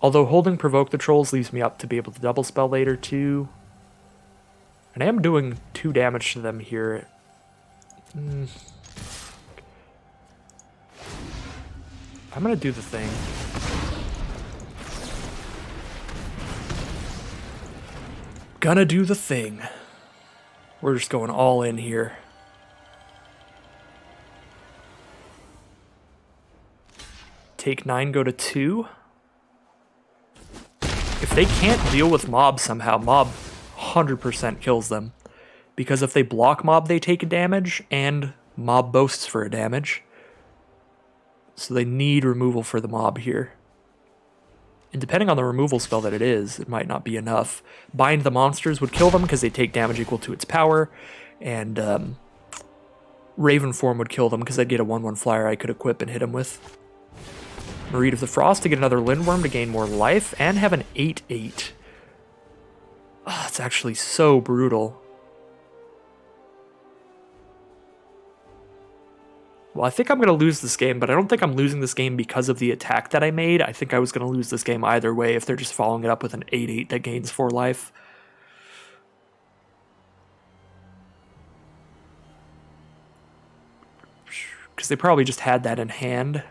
Although holding Provoke the Trolls leaves me up to be able to double spell later too. And I am doing 2 damage to them here. I'm gonna do the thing. Gonna do the thing. We're just going all in here. Take 9, go to 2. If they can't deal with mob somehow, mob 100% kills them. Because if they block mob, they take a damage, and mob boasts for a damage. So they need removal for the mob here. And depending on the removal spell that it is, it might not be enough. Bind the monsters would kill them because they take damage equal to its power. And Raven Form would kill them because I'd get a 1/1 flyer I could equip and hit him with. Reed of the Frost to get another Lindworm to gain more life, and have an 8/8. Oh, it's actually so brutal. Well, I think I'm going to lose this game, but I don't think I'm losing this game because of the attack that I made. I think I was going to lose this game either way if they're just following it up with an 8/8 that gains 4 life. Because they probably just had that in hand.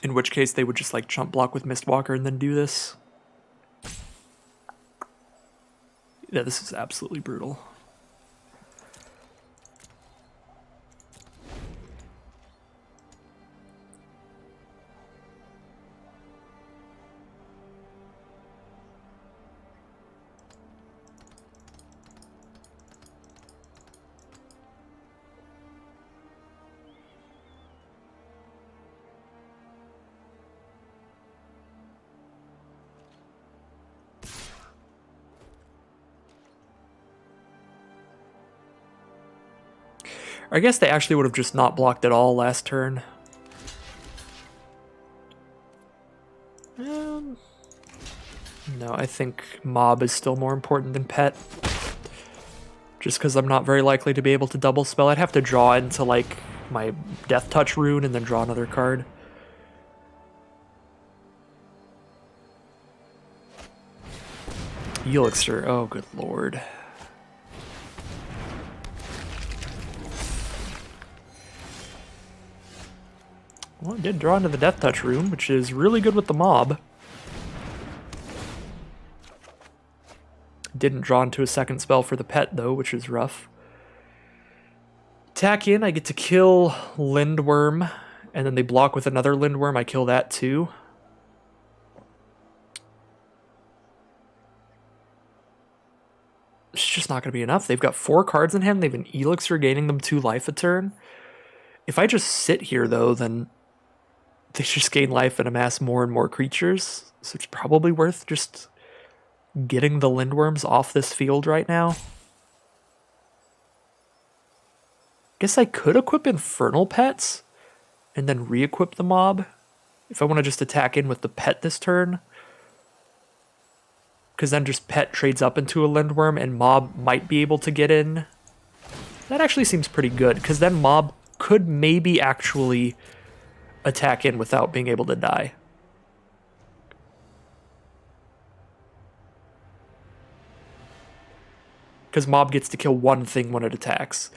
In which case they would just like chump block with Mistwalker and then do this. Yeah, this is absolutely brutal. I guess they actually would have just not blocked at all last turn. No, I think mob is still more important than pet. Just because I'm not very likely to be able to double spell. I'd have to draw into like my Death Touch rune and then draw another card. Elixir, oh good lord. Well, I did draw into the Death Touch rune, which is really good with the mob. Didn't draw into a second spell for the pet, though, which is rough. Attack in, I get to kill Lindworm, and then they block with another Lindworm, I kill that too. just not going to be enough. They've got 4 cards in hand. They have an Elixir gaining them 2 life a turn. If I just sit here, though, then they just gain life and amass more and more creatures. So it's probably worth just getting the Lindworms off this field right now. Guess I could equip Infernal Pets and then re-equip the mob if I want to just attack in with the pet this turn. Because then just pet trades up into a Lindworm and mob might be able to get in. That actually seems pretty good, because then mob could maybe actually attack in without being able to die. Because mob gets to kill one thing when it attacks.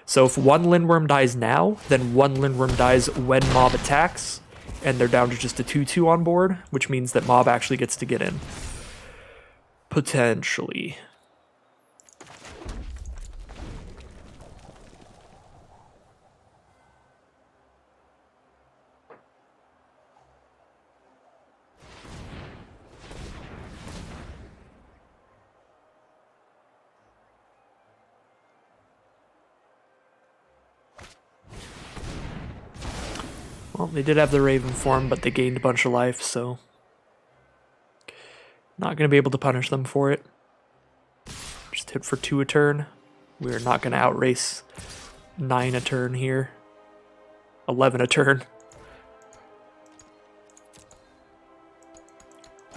So if one Lindworm dies now, then one Lindworm dies when mob attacks, and they're down to just a 2/2 on board, which means that mob actually gets to get in. Potentially. Well, they did have the Raven form, but they gained a bunch of life, so not going to be able to punish them for it. Just hit for 2 a turn. We're not going to outrace 9 a turn here. 11 a turn.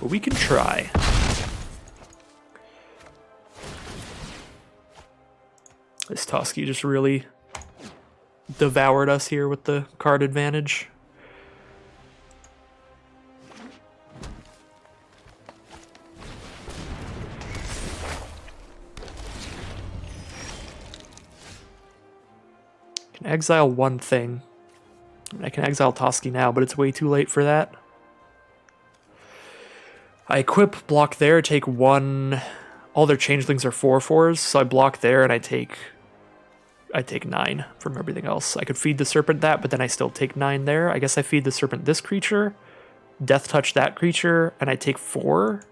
But we can try. This Toski just really devoured us here with the card advantage. Can exile one thing. I can exile Toski now, but it's way too late for that. I equip, block there, take 1. All their changelings are 4/4s, so I block there and I take 9 from everything else. I could feed the serpent that, but then I still take 9 there. I guess I feed the serpent this creature, death touch that creature, and I take 4.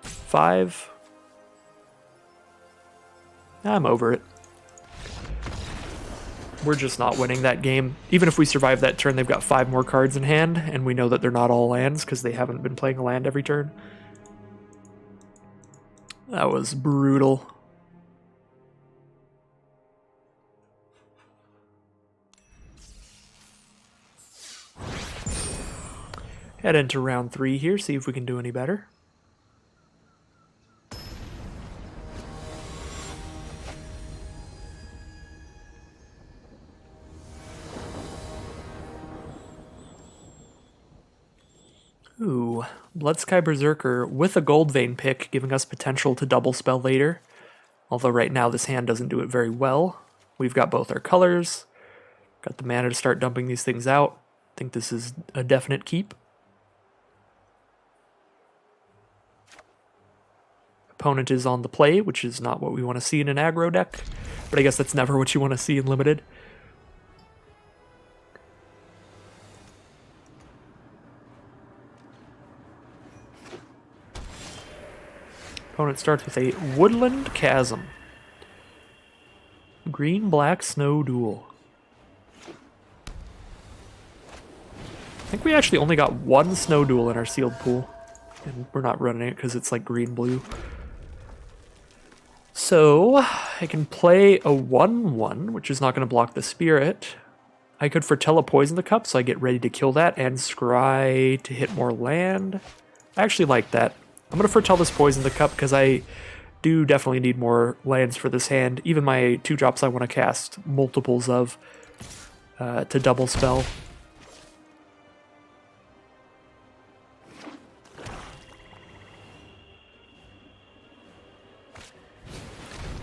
5. I'm over it. We're just not winning that game. Even if we survive that turn, they've got 5 more cards in hand, and we know that they're not all lands because they haven't been playing a land every turn. That was brutal. Head into round 3 here, see if we can do any better. Ooh, Bloodsky Berserker with a Goldvein pick, giving us potential to double spell later. Although right now this hand doesn't do it very well. We've got both our colors. Got the mana to start dumping these things out. I think this is a definite keep. Opponent is on the play, which is not what we want to see in an aggro deck. But I guess that's never what you want to see in Limited. Opponent starts with a Woodland Chasm. Green-black Snow Duel. I think we actually only got 1 Snow Duel in our sealed pool. And we're not running it because it's like green-blue. So, I can play a 1/1, which is not going to block the Spirit. I could foretell a Poison the Cup, so I get ready to kill that, and scry to hit more land. I actually like that. I'm going to foretell this Poison the Cup because I do definitely need more lands for this hand. Even my 2 drops I want to cast multiples of to double spell.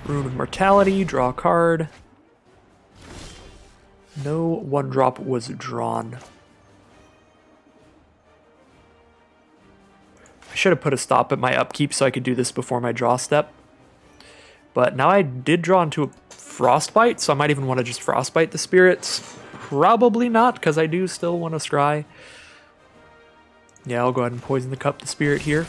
Rune of Mortality, draw a card. No 1-drop was drawn. I should have put a stop at my upkeep so I could do this before my draw step. But now I did draw into a Frostbite, so I might even want to just Frostbite the spirits. Probably not, because I do still want to scry. Yeah, I'll go ahead and Poison the Cup the spirit here.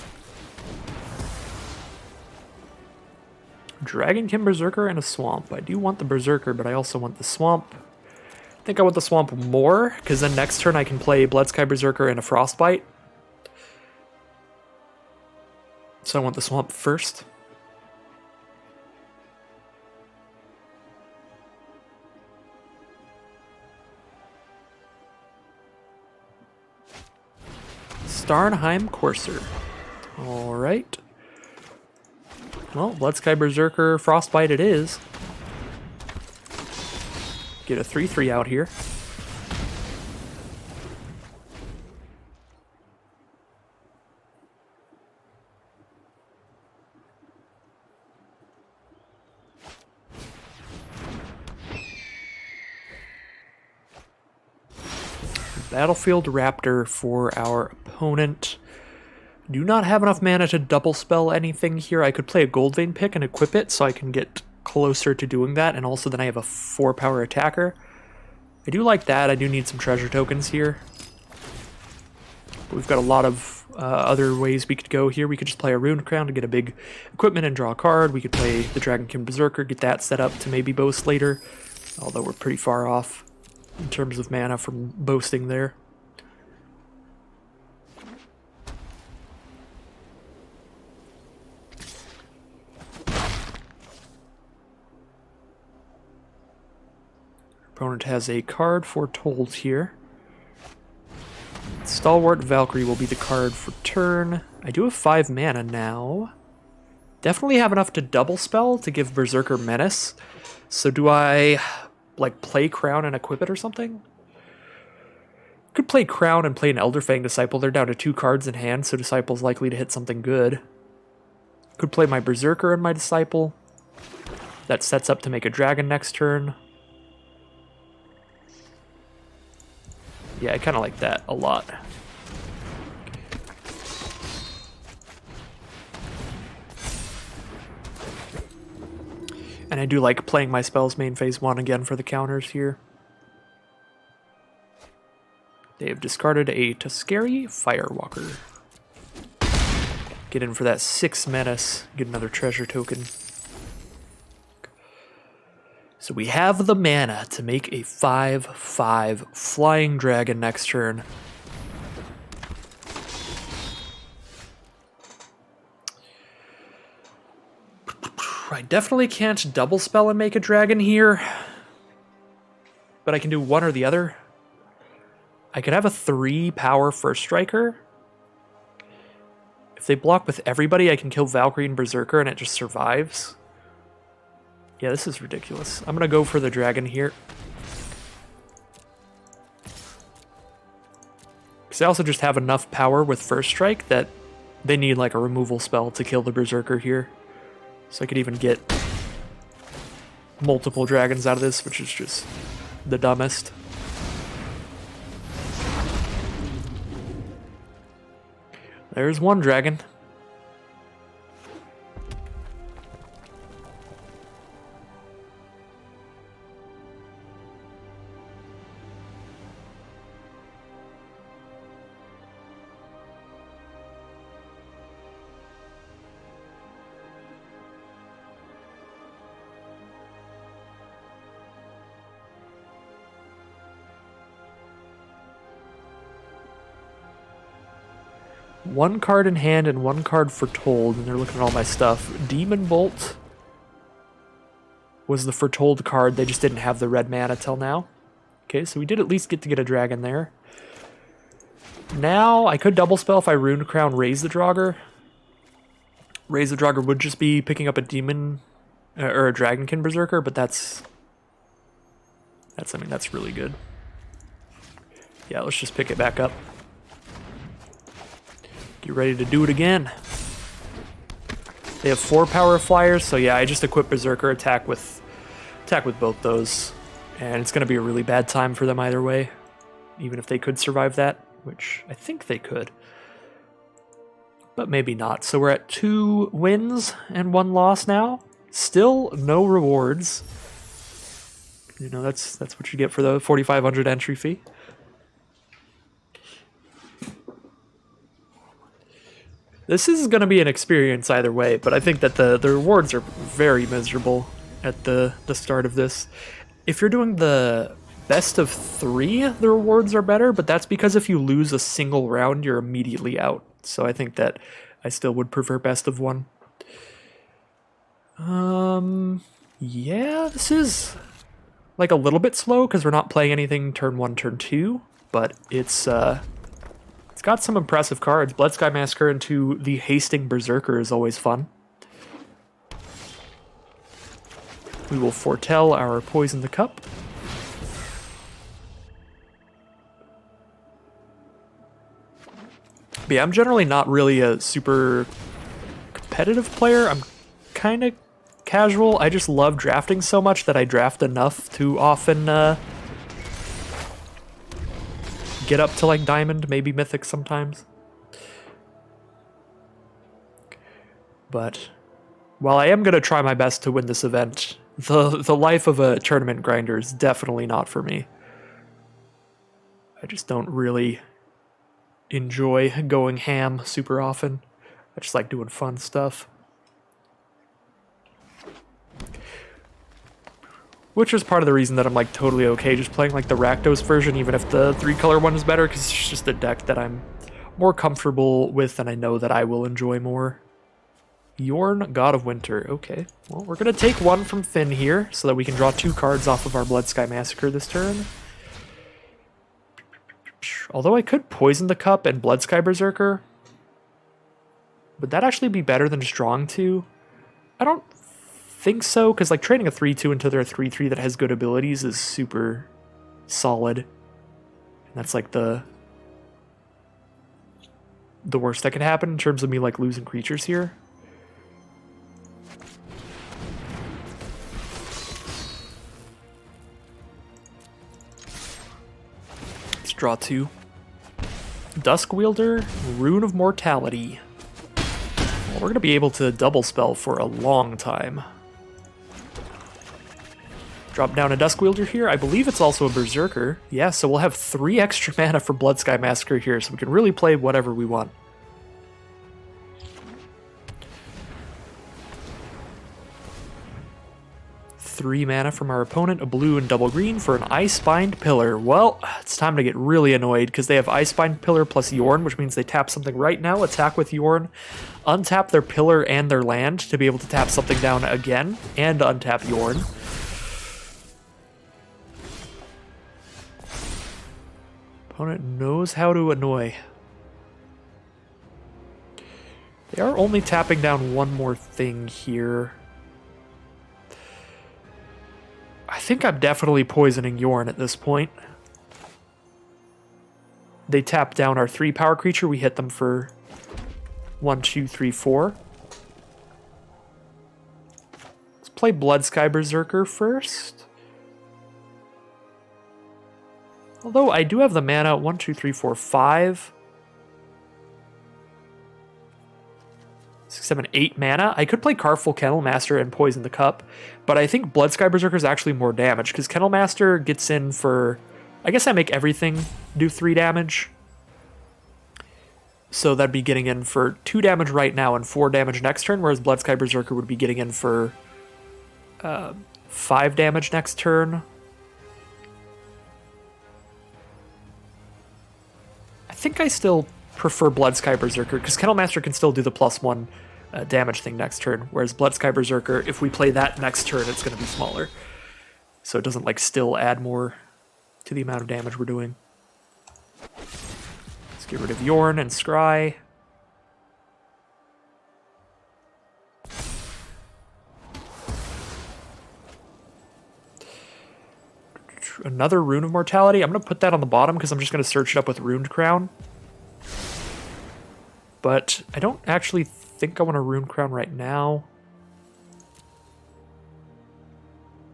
Dragonkin Berserker and a Swamp. I do want the Berserker, but I also want the Swamp. I think I want the Swamp more, because then next turn I can play Bloodsky Berserker and a Frostbite. So I want the Swamp first. Starnheim Courser. Alright. Well, Bloodsky Berserker Frostbite it is. Get a 3/3 out here. Battlefield Raptor for our opponent. Do not have enough mana to double spell anything here. I could play a Goldvein pick and equip it so I can get closer to doing that, and also then I have a 4-power attacker. I do like that. I do need some treasure tokens here. But we've got a lot of other ways we could go here. We could just play a Rune Crown to get a big equipment and draw a card. We could play the Dragonkin Berserker, get that set up to maybe boast later, although we're pretty far off in terms of mana from boasting there. Opponent has a card foretold here. Stalwart Valkyrie will be the card for turn. I do have 5 mana now. Definitely have enough to double spell to give Berserker Menace. So do I like play Crown and equip it or something? Could play Crown and play an Elderfang Disciple. They're down to 2 cards in hand, so Disciple's likely to hit something good. Could play my Berserker and my Disciple. That sets up to make a dragon next turn. Yeah, I kind of like that a lot. And I do like playing my spells main phase 1 again for the counters here. They have discarded a Tuscary Firewalker. Get in for that 6 menace, get another treasure token. So we have the mana to make a 5/5 Flying Dragon next turn. I definitely can't double spell and make a dragon here, but I can do one or the other. I could have a 3-power First Striker. If they block with everybody, I can kill Valkyrie and Berserker and it just survives. Yeah, this is ridiculous. I'm gonna go for the dragon here. Because I also just have enough power with First Strike that they need like a removal spell to kill the Berserker here. So I could even get multiple dragons out of this, which is just the dumbest. There's one dragon. One card in hand and one card foretold, and they're looking at all my stuff. Demon Bolt was the foretold card, they just didn't have the red mana till now. Okay, so we did at least get to get a dragon there. Now, I could double spell if I Rune Crown Raise the Draugr. Raise the Draugr would just be picking up a demon, or a Dragonkin Berserker, but that's really good. Yeah, let's just pick it back up. Get ready to do it again. They have 4-power flyers, so yeah, I just equip Berserker, attack with both those. And it's going to be a really bad time for them either way. Even if they could survive that, which I think they could. But maybe not. So we're at 2 wins and 1 loss now. Still no rewards. You know, that's what you get for the 4,500 entry fee. This is going to be an experience either way, but I think that the rewards are very miserable at the start of this. If you're doing the best of 3, the rewards are better, but that's because if you lose a single round, you're immediately out. So I think that I still would prefer best of 1. Yeah, this is like a little bit slow because we're not playing anything turn 1, turn 2, but it's got some impressive cards. Blood Sky Massacre into the Hasting Berserker is always fun. We will foretell our Poison the Cup. But yeah, I'm generally not really a super competitive player. I'm kind of casual. I just love drafting so much that I draft enough to often get up to like Diamond, maybe Mythic sometimes. But while I am going to try my best to win this event, the life of a tournament grinder is definitely not for me. I just don't really enjoy going ham super often. I just like doing fun stuff. Which is part of the reason that I'm like totally okay just playing like the Rakdos version, even if the 3-color one is better, because it's just a deck that I'm more comfortable with and I know that I will enjoy more. Yorn, God of Winter. Okay, well, we're going to take 1 from Finn here so that we can draw 2 cards off of our Blood Sky Massacre this turn. Although I could Poison the Cup and Blood Sky Berserker. Would that actually be better than just drawing 2? I don't think so, because like trading a 3-2 into their 3-3 that has good abilities is super solid. And that's like the worst that could happen in terms of me like losing creatures here. Let's draw 2. Duskwielder, Rune of Mortality. Well, we're going to be able to double spell for a long time. Drop down a Duskwielder here. I believe it's also a Berserker. Yeah, so we'll have 3 extra mana for Blood Sky Massacre here, so we can really play whatever we want. Three mana from our opponent, a blue and double green for an Ice-Spined Pillar. Well, it's time to get really annoyed because they have Ice-Spined Pillar plus Yorn, which means they tap something right now, attack with Yorn, untap their Pillar and their land to be able to tap something down again, and untap Yorn. Opponent knows how to annoy. They are only tapping down 1 more thing here. I think I'm definitely poisoning Yorn at this point. They tap down our 3 power creature. We hit them for 1, 2, 3, 4. Let's play Blood Sky Berserker first. Although I do have the mana, 1, 2, 3, 4, 5. 6, 7, 8 mana. I could play Carful Kennel Master and Poison the Cup, but I think Blood Sky Berserker is actually more damage, because Kennel Master gets in for... I guess I make everything do 3 damage. So that'd be getting in for 2 damage right now and 4 damage next turn, whereas Blood Sky Berserker would be getting in for 5 damage next turn. I think I still prefer Blood Sky Berserker, because Kennel Master can still do the +1 damage thing next turn, whereas Blood Sky Berserker, if we play that next turn, it's going to be smaller. So it doesn't like still add more to the amount of damage we're doing. Let's get rid of Yorn and Scry. Another Rune of Mortality. I'm going to put that on the bottom because I'm just going to search it up with Runed Crown. But I don't actually think I want a Rune Crown right now.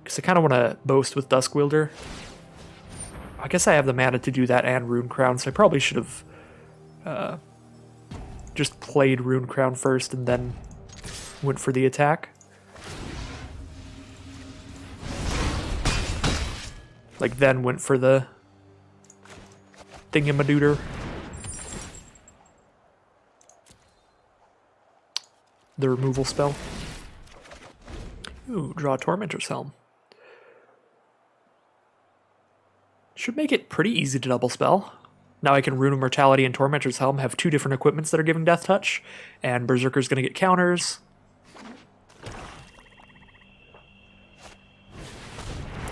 Because I kind of want to boast with Duskwielder. I guess I have the mana to do that and Rune Crown, so I probably should have just played Rune Crown first and then went for the attack. Like, then went for the thingamadooter. the removal spell. Ooh, draw Tormentor's Helm. Should make it pretty easy to double spell. Now I can Rune of Mortality and Tormentor's Helm have two different equipments that are giving Death Touch, and Berserker's going to get counters.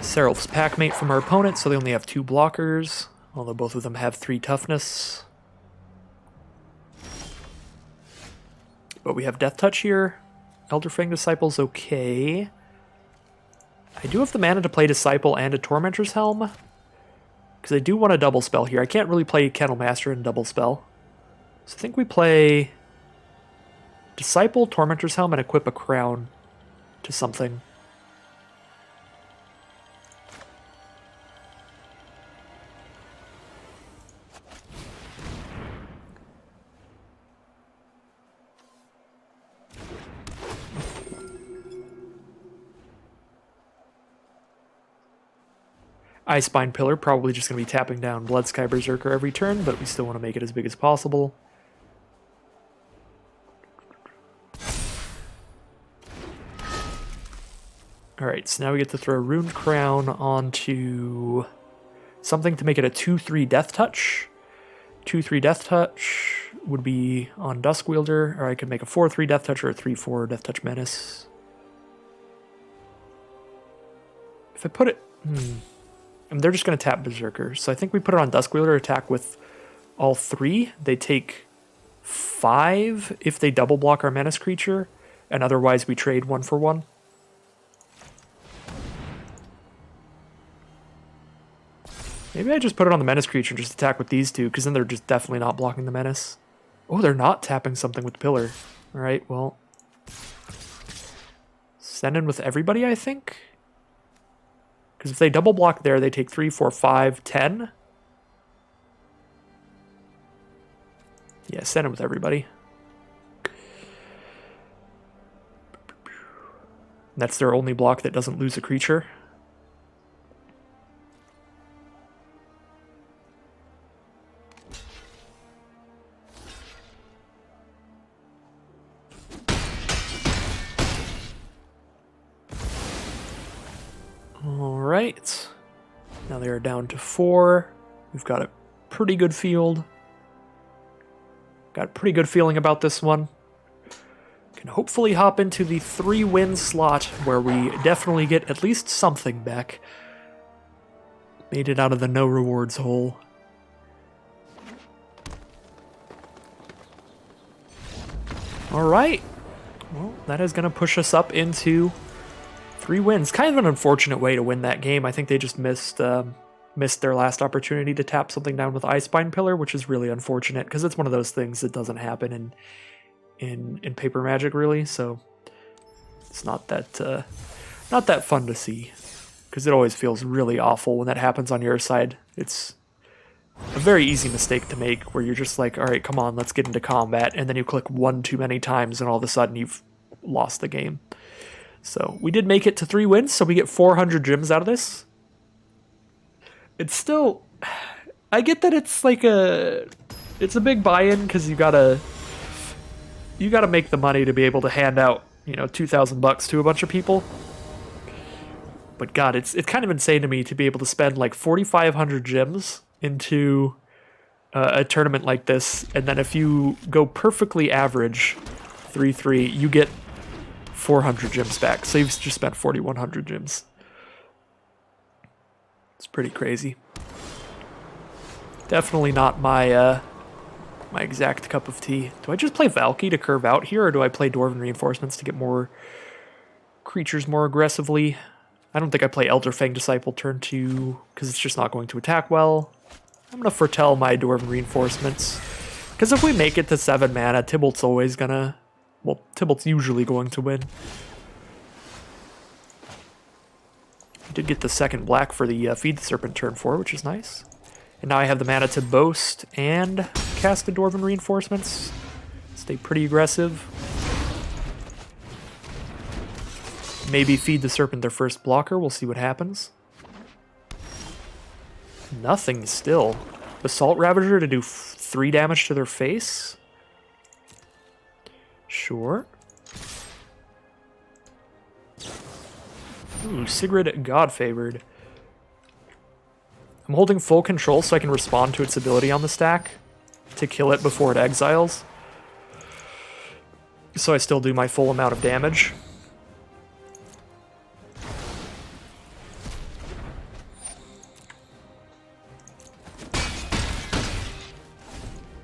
Seraph's Packmate from our opponent, so they only have 2 blockers, although both of them have 3 toughness. But we have Death Touch here. Elderfang Disciple's okay. I do have the mana to play Disciple and a Tormentor's Helm, because I do want a double spell here. I can't really play Kennel Master and double spell. So I think we play Disciple, Tormentor's Helm, and equip a crown to something. Icespine Pillar, probably just going to be tapping down Bloodsky Berserker every turn, but we still want to make it as big as possible. Alright, so now we get to throw Rune Crown onto something to make it a 2-3 Death Touch. 2-3 Death Touch would be on Duskwielder, or I could make a 4-3 Death Touch or a 3-4 Death Touch Menace. If I put it... And they're just going to tap Berserker. So I think we put it on Duskwielder, attack with all 3. They take 5 if they double block our Menace creature, and otherwise we trade 1 for 1. Maybe I just put it on the Menace creature and just attack with these 2, because then they're just definitely not blocking the Menace. Oh, they're not tapping something with Pillar. Alright, well. Send in with everybody, I think? Because if they double block there, they take 3, 4, 5, 10. Yeah, send it with everybody. That's their only block that doesn't lose a creature. Alright, now they are down to 4. We've got a pretty good field. Got a pretty good feeling about this one. Can hopefully hop into the 3-win slot where we definitely get at least something back. Made it out of the no rewards hole. Alright, well, that is going to push us up into 3 wins. Kind of an unfortunate way to win that game. I think they just missed their last opportunity to tap something down with Icespine Pillar, which is really unfortunate because it's one of those things that doesn't happen in Paper Magic really. So it's not that fun to see because it always feels really awful when that happens on your side. It's a very easy mistake to make where you're just like, all right, come on, let's get into combat, and then you click 1 too many times, and all of a sudden you've lost the game. So we did make it to 3 wins, so we get 400 gems out of this. It's still... I get that it's like it's a big buy-in because you gotta make the money to be able to hand out, you know, $2,000 to a bunch of people. But God, it's kind of insane to me to be able to spend like 4,500 gems into a tournament like this, and then if you go perfectly average 3-3, you get 400 gems back. So you've just spent 4,100 gems. It's pretty crazy. Definitely not my my exact cup of tea. Do I just play Valky to curve out here, or do I play Dwarven Reinforcements to get more creatures more aggressively? I don't think I play Elderfang Disciple turn 2, because it's just not going to attack well. I'm going to foretell my Dwarven Reinforcements, because if we make it to 7 mana, Tybalt's always gonna... Well, Tybalt's usually going to win. I did get the second black for the Feed the Serpent turn 4, which is nice. And now I have the mana to boast and cast the Dwarven Reinforcements. Stay pretty aggressive. Maybe Feed the Serpent their first blocker. We'll see what happens. Nothing still. Basalt Ravager to do 3 damage to their face. Sure. Ooh, Sigrid God-favored. I'm holding full control so I can respond to its ability on the stack to kill it before it exiles. So I still do my full amount of damage.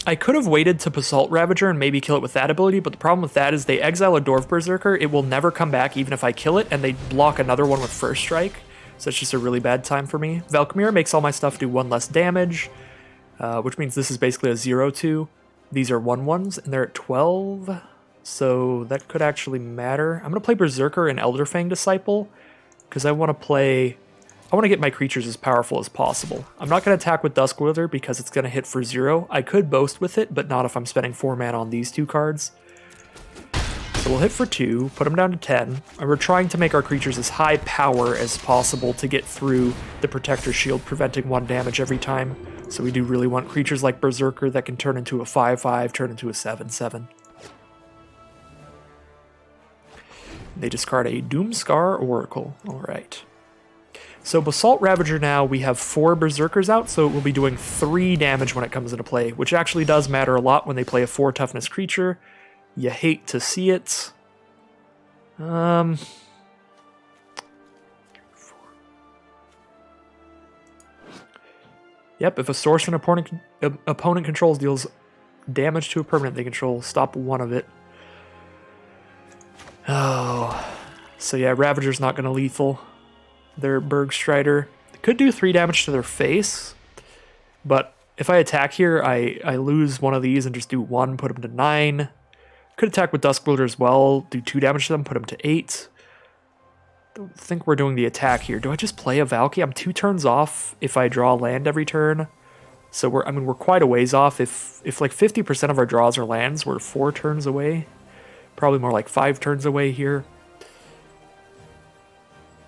I could have waited to Basalt Ravager and maybe kill it with that ability, but the problem with that is they exile a Dwarf Berserker, it will never come back even if I kill it, and they block another one with First Strike, so it's just a really bad time for me. Valkmir makes all my stuff do 1 less damage, which means this is basically a 0-2. These are 1/1s, and they're at 12, so that could actually matter. I'm going to play Berserker and Elderfang Disciple, because I want to get my creatures as powerful as possible. I'm not going to attack with Dusk Wither because it's going to hit for 0. I could boast with it, but not if I'm spending 4 mana on these 2 cards. So we'll hit for 2, put them down to 10, and we're trying to make our creatures as high power as possible to get through the Protector Shield, preventing 1 damage every time. So we do really want creatures like Berserker that can turn into a 5/5, turn into a 7/7. They discard a Doomscar Oracle. Alright. So Basalt Ravager now, we have 4 Berserkers out, so it will be doing 3 damage when it comes into play, which actually does matter a lot when they play a 4 toughness creature. You hate to see it. Yep, if a source an opponent controls deals damage to a permanent they control, stop 1 of it. Oh, so yeah, Ravager's not going to lethal their Bergstrider. They could do 3 damage to their face, but if I attack here, I lose 1 of these and just do 1, put them to 9. Could attack with Duskwielder as well, do 2 damage to them, put them to 8. Don't think we're doing the attack here. Do I just play a Valky? I'm 2 turns off if I draw land every turn. So we're quite a ways off. If like 50% of our draws are lands, we're 4 turns away. Probably more like 5 turns away here.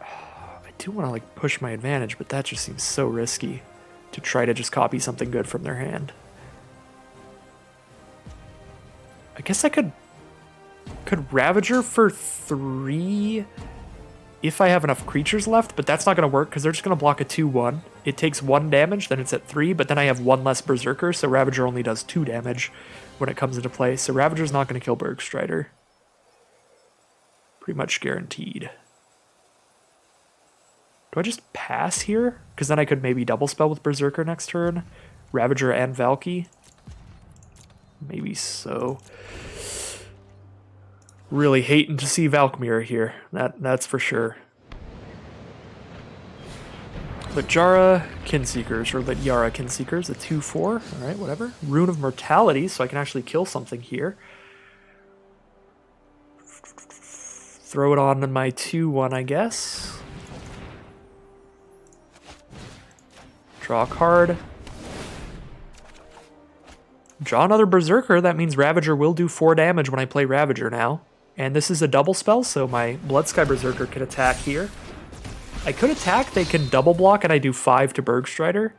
I do want to like push my advantage, but that just seems so risky to try to just copy something good from their hand. I guess I could Ravager for 3 if I have enough creatures left, but that's not going to work because they're just going to block a 2/1. It takes 1 damage, then it's at 3, but then I have 1 less Berserker, so Ravager only does 2 damage when it comes into play. So Ravager's not going to kill Bergstrider. Pretty much guaranteed. Do I just pass here? Because then I could maybe double spell with Berserker next turn. Ravager and Valky. Maybe so. Really hating to see Valkmir here. That's for sure. Littjara Kinseekers, or Littjara Kinseekers, a 2/4. Alright, whatever. Rune of Mortality, so I can actually kill something here. Throw it on my 2/1, I guess. Draw a card. Draw another Berserker. That means Ravager will do 4 damage when I play Ravager now. And this is a double spell, so my Bloodsky Berserker can attack here. I could attack, they can double block, and I do 5 to Bergstrider.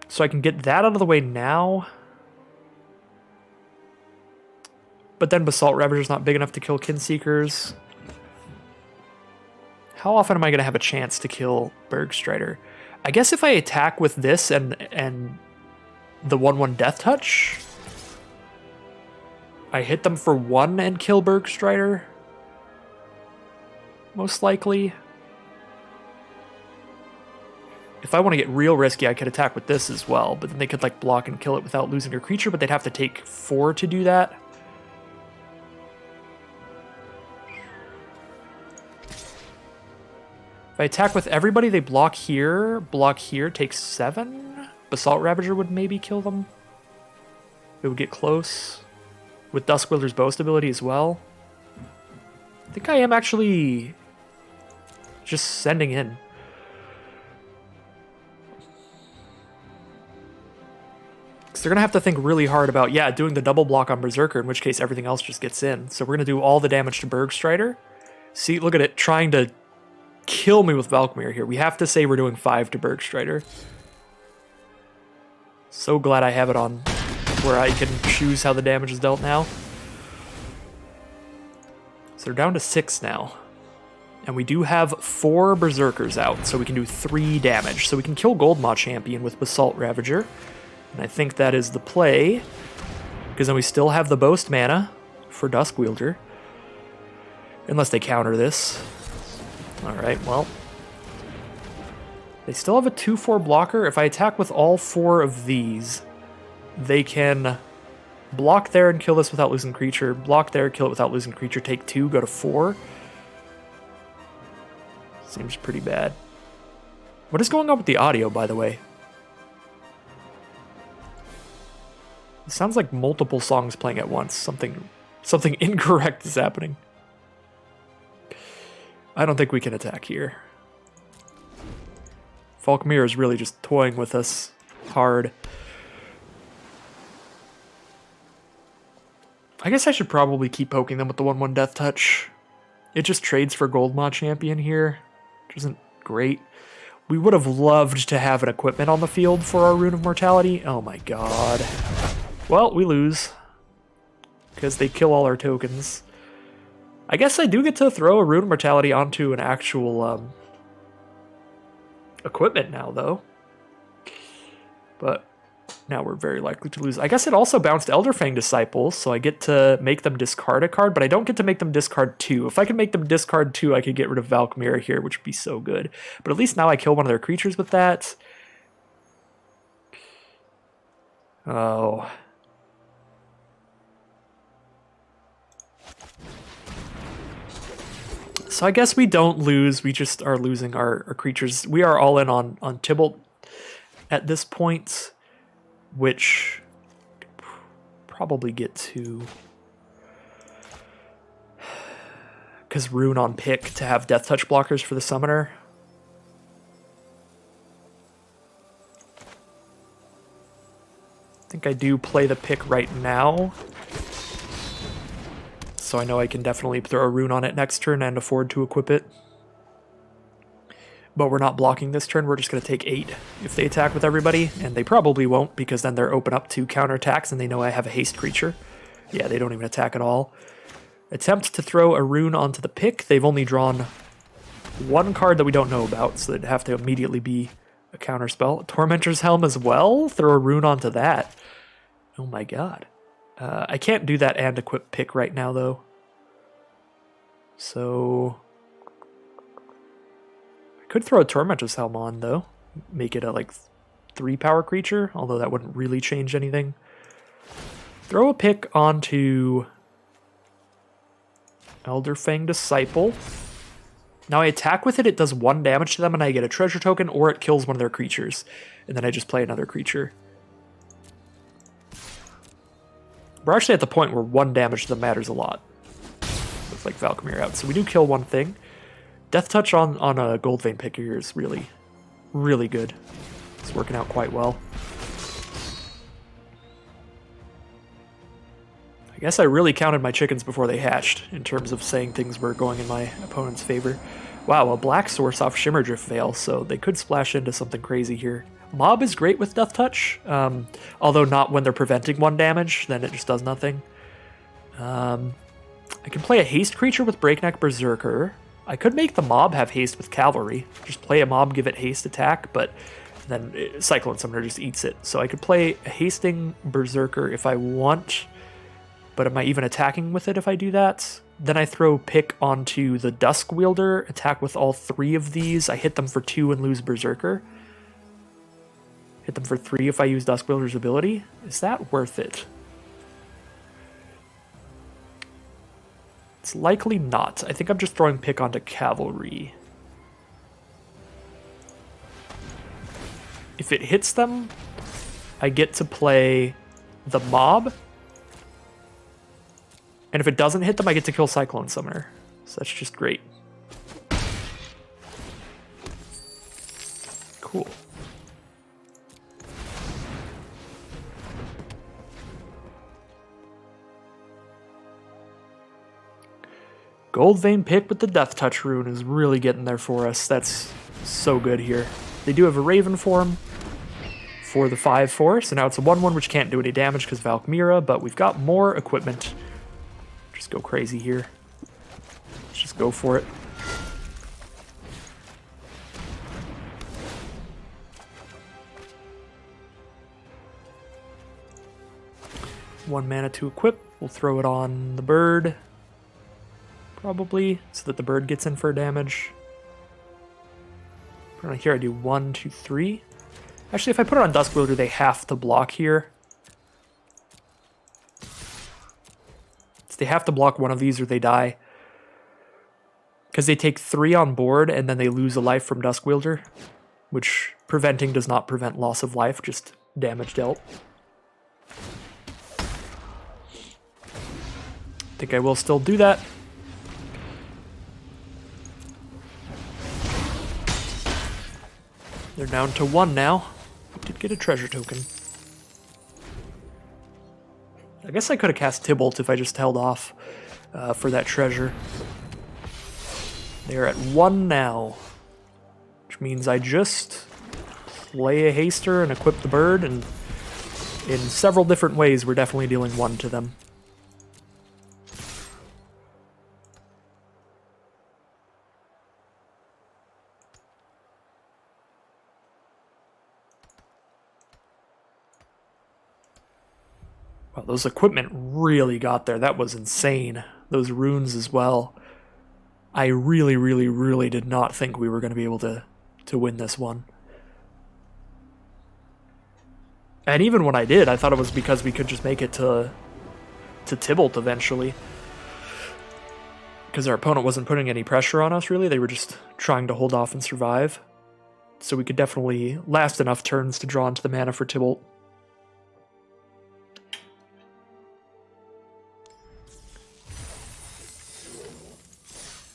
So I can get that out of the way now. But then Basalt Ravager's not big enough to kill Kinseekers. How often am I going to have a chance to kill Bergstrider? I guess if I attack with this and the 1/1 Death Touch, I hit them for 1 and kill Bergstrider. Most likely. If I want to get real risky, I could attack with this as well, but then they could like block and kill it without losing their creature, but they'd have to take 4 to do that. If I attack with everybody, they block here, takes 7. Basalt Ravager would maybe kill them. It would get close. With Duskwielder's Boast ability as well. I think I am actually just sending in. Because they're going to have to think really hard about, yeah, doing the double block on Berserker, in which case everything else just gets in. So we're going to do all the damage to Bergstrider. See, look at it, trying to kill me with Valkmir here. We have to say we're doing 5 to Bergstrider. So glad I have it on where I can choose how the damage is dealt now. So they're down to 6 now. And we do have 4 Berserkers out, so we can do 3 damage. So we can kill Goldmaw Champion with Basalt Ravager. And I think that is the play, because then we still have the Boast mana for Duskwielder. Unless they counter this. Alright, well. They still have a 2/4 blocker. If I attack with all 4 of these, they can block there and kill this without losing creature, block there, kill it without losing creature, take 2, go to 4. Seems pretty bad. What is going on with the audio, by the way? It sounds like multiple songs playing at once. Something incorrect is happening. I don't think we can attack here. Falkmere is really just toying with us hard. I guess I should probably keep poking them with the 1/1 Death Touch. It just trades for Goldmaw Champion here, which isn't great. We would have loved to have an equipment on the field for our Rune of Mortality. Oh my god. Well, we lose, because they kill all our tokens. I guess I do get to throw a Rune of Mortality onto an actual equipment now, though. But now we're very likely to lose. I guess it also bounced Elderfang Disciples, so I get to make them discard a card, but I don't get to make them discard 2. If I can make them discard 2, I could get rid of Valkmira here, which would be so good. But at least now I kill one of their creatures with that. Oh. So I guess we don't lose, we just are losing our creatures. We are all in on Tybalt at this point, which probably get to, because Rune on pick to have Death Touch blockers for the summoner. I think I do play the pick right now, so I know I can definitely throw a Rune on it next turn and afford to equip it. But we're not blocking this turn, we're just going to take 8 if they attack with everybody, and they probably won't, because then they're open up to counterattacks and they know I have a haste creature. Yeah, they don't even attack at all. Attempt to throw a Rune onto the pick. They've only drawn 1 card that we don't know about, so they'd have to immediately be a counterspell. Tormentor's Helm as well? Throw a Rune onto that. Oh my god. I can't do that and equip pick right now, though. So I could throw a Tormentor's Helm on, though. Make it a, like, 3-power creature, although that wouldn't really change anything. Throw a pick onto Elderfang Disciple. Now I attack with it, it does 1 damage to them, and I get a treasure token, or it kills one of their creatures. And then I just play another creature. We're actually at the point where 1 damage to them matters a lot. With, like, Valkmir out. So we do kill 1 thing. Death Touch on a Goldvein pick here is really, really good. It's working out quite well. I guess I really counted my chickens before they hatched, in terms of saying things were going in my opponent's favor. Wow, a black source off Shimmerdrift Veil, so they could splash into something crazy here. Mob is great with Death Touch, although not when they're preventing 1 damage, then it just does nothing. I can play a haste creature with Breakneck Berserker. I could make the mob have haste with Cavalry. Just play a mob, give it haste attack, but then Cyclone Summoner just eats it. So I could play a hasting Berserker if I want, but am I even attacking with it if I do that? Then I throw pick onto the Duskwielder, attack with all 3 of these. I hit them for 2 and lose Berserker. Hit them for 3 if I use Duskwielder's ability. Is that worth it? It's likely not. I think I'm just throwing pick onto Cavalry. If it hits them, I get to play the mob. And if it doesn't hit them, I get to kill Cyclone Summoner. So that's just great. Cool. Goldvein pick with the Death Touch rune is really getting there for us. That's so good here. They do have a Raven form for the 5/4, so now it's a 1/1 which can't do any damage because Valkmira, but we've got more equipment. Just go crazy here. go for it. One mana to equip. We'll throw it on the bird. Probably, so that the bird gets in for damage. Put it on here, I do 1, 2, 3. Actually, if I put it on Duskwielder, they have to block here. So they have to block one of these or they die. Because they take 3 on board and then they lose a life from Duskwielder. Which preventing does not prevent loss of life, just damage dealt. I think I will still do that. They're down to 1 now. We did get a treasure token. I guess I could have cast Tybalt if I just held off for that treasure. They're at 1 now. Which means I just play a haster and equip the bird, and in several different ways we're definitely dealing 1 to them. Wow, those equipment really got there. That was insane. Those runes as well. I really, really, really did not think we were going to be able to win this one. And even when I did, I thought it was because we could just make it to Tybalt eventually. Because our opponent wasn't putting any pressure on us, really. They were just trying to hold off and survive. So we could definitely last enough turns to draw into the mana for Tybalt.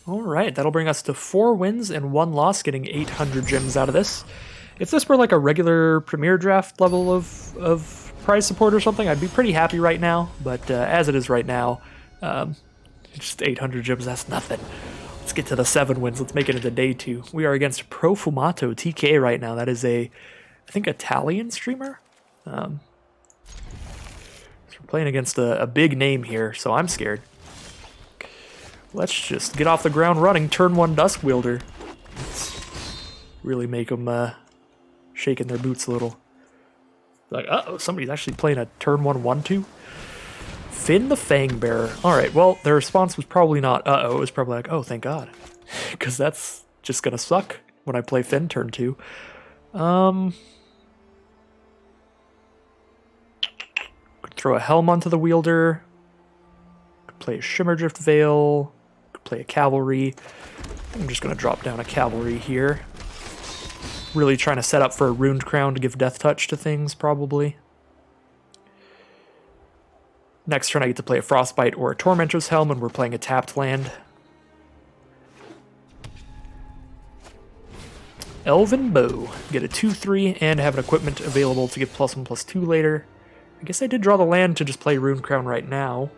Alright, that'll bring us to 4 wins and 1 loss, getting 800 gems out of this. If this were like a regular Premier Draft level of prize support or something, I'd be pretty happy right now, but as it is right now, just 800 gems, that's nothing. Let's get to the 7 wins, let's make it into day 2. We are against Profumato TK right now. That is I think, Italian streamer? So we're playing against a big name here, so I'm scared. Let's just get off the ground running. Turn 1 Duskwielder. Let's really make them shaking their boots a little. Like, uh-oh, somebody's actually playing a turn 1 1-2. Finn the Fangbearer. Alright, well, their response was probably not uh-oh. It was probably like, oh, thank God. Because that's just going to suck when I play Finn turn 2. Could throw a Helm onto the wielder. Could play a Shimmerdrift Veil. Play a cavalry. I'm just going to drop down a cavalry here. Really trying to set up for a Runed Crown to give Death Touch to things, probably. Next turn I get to play a Frostbite or a Tormentor's Helm, and we're playing a tapped land. Elven Bow. Get a 2-3 and have an equipment available to give +1/+2 later. I guess I did draw the land to just play Runed Crown right now.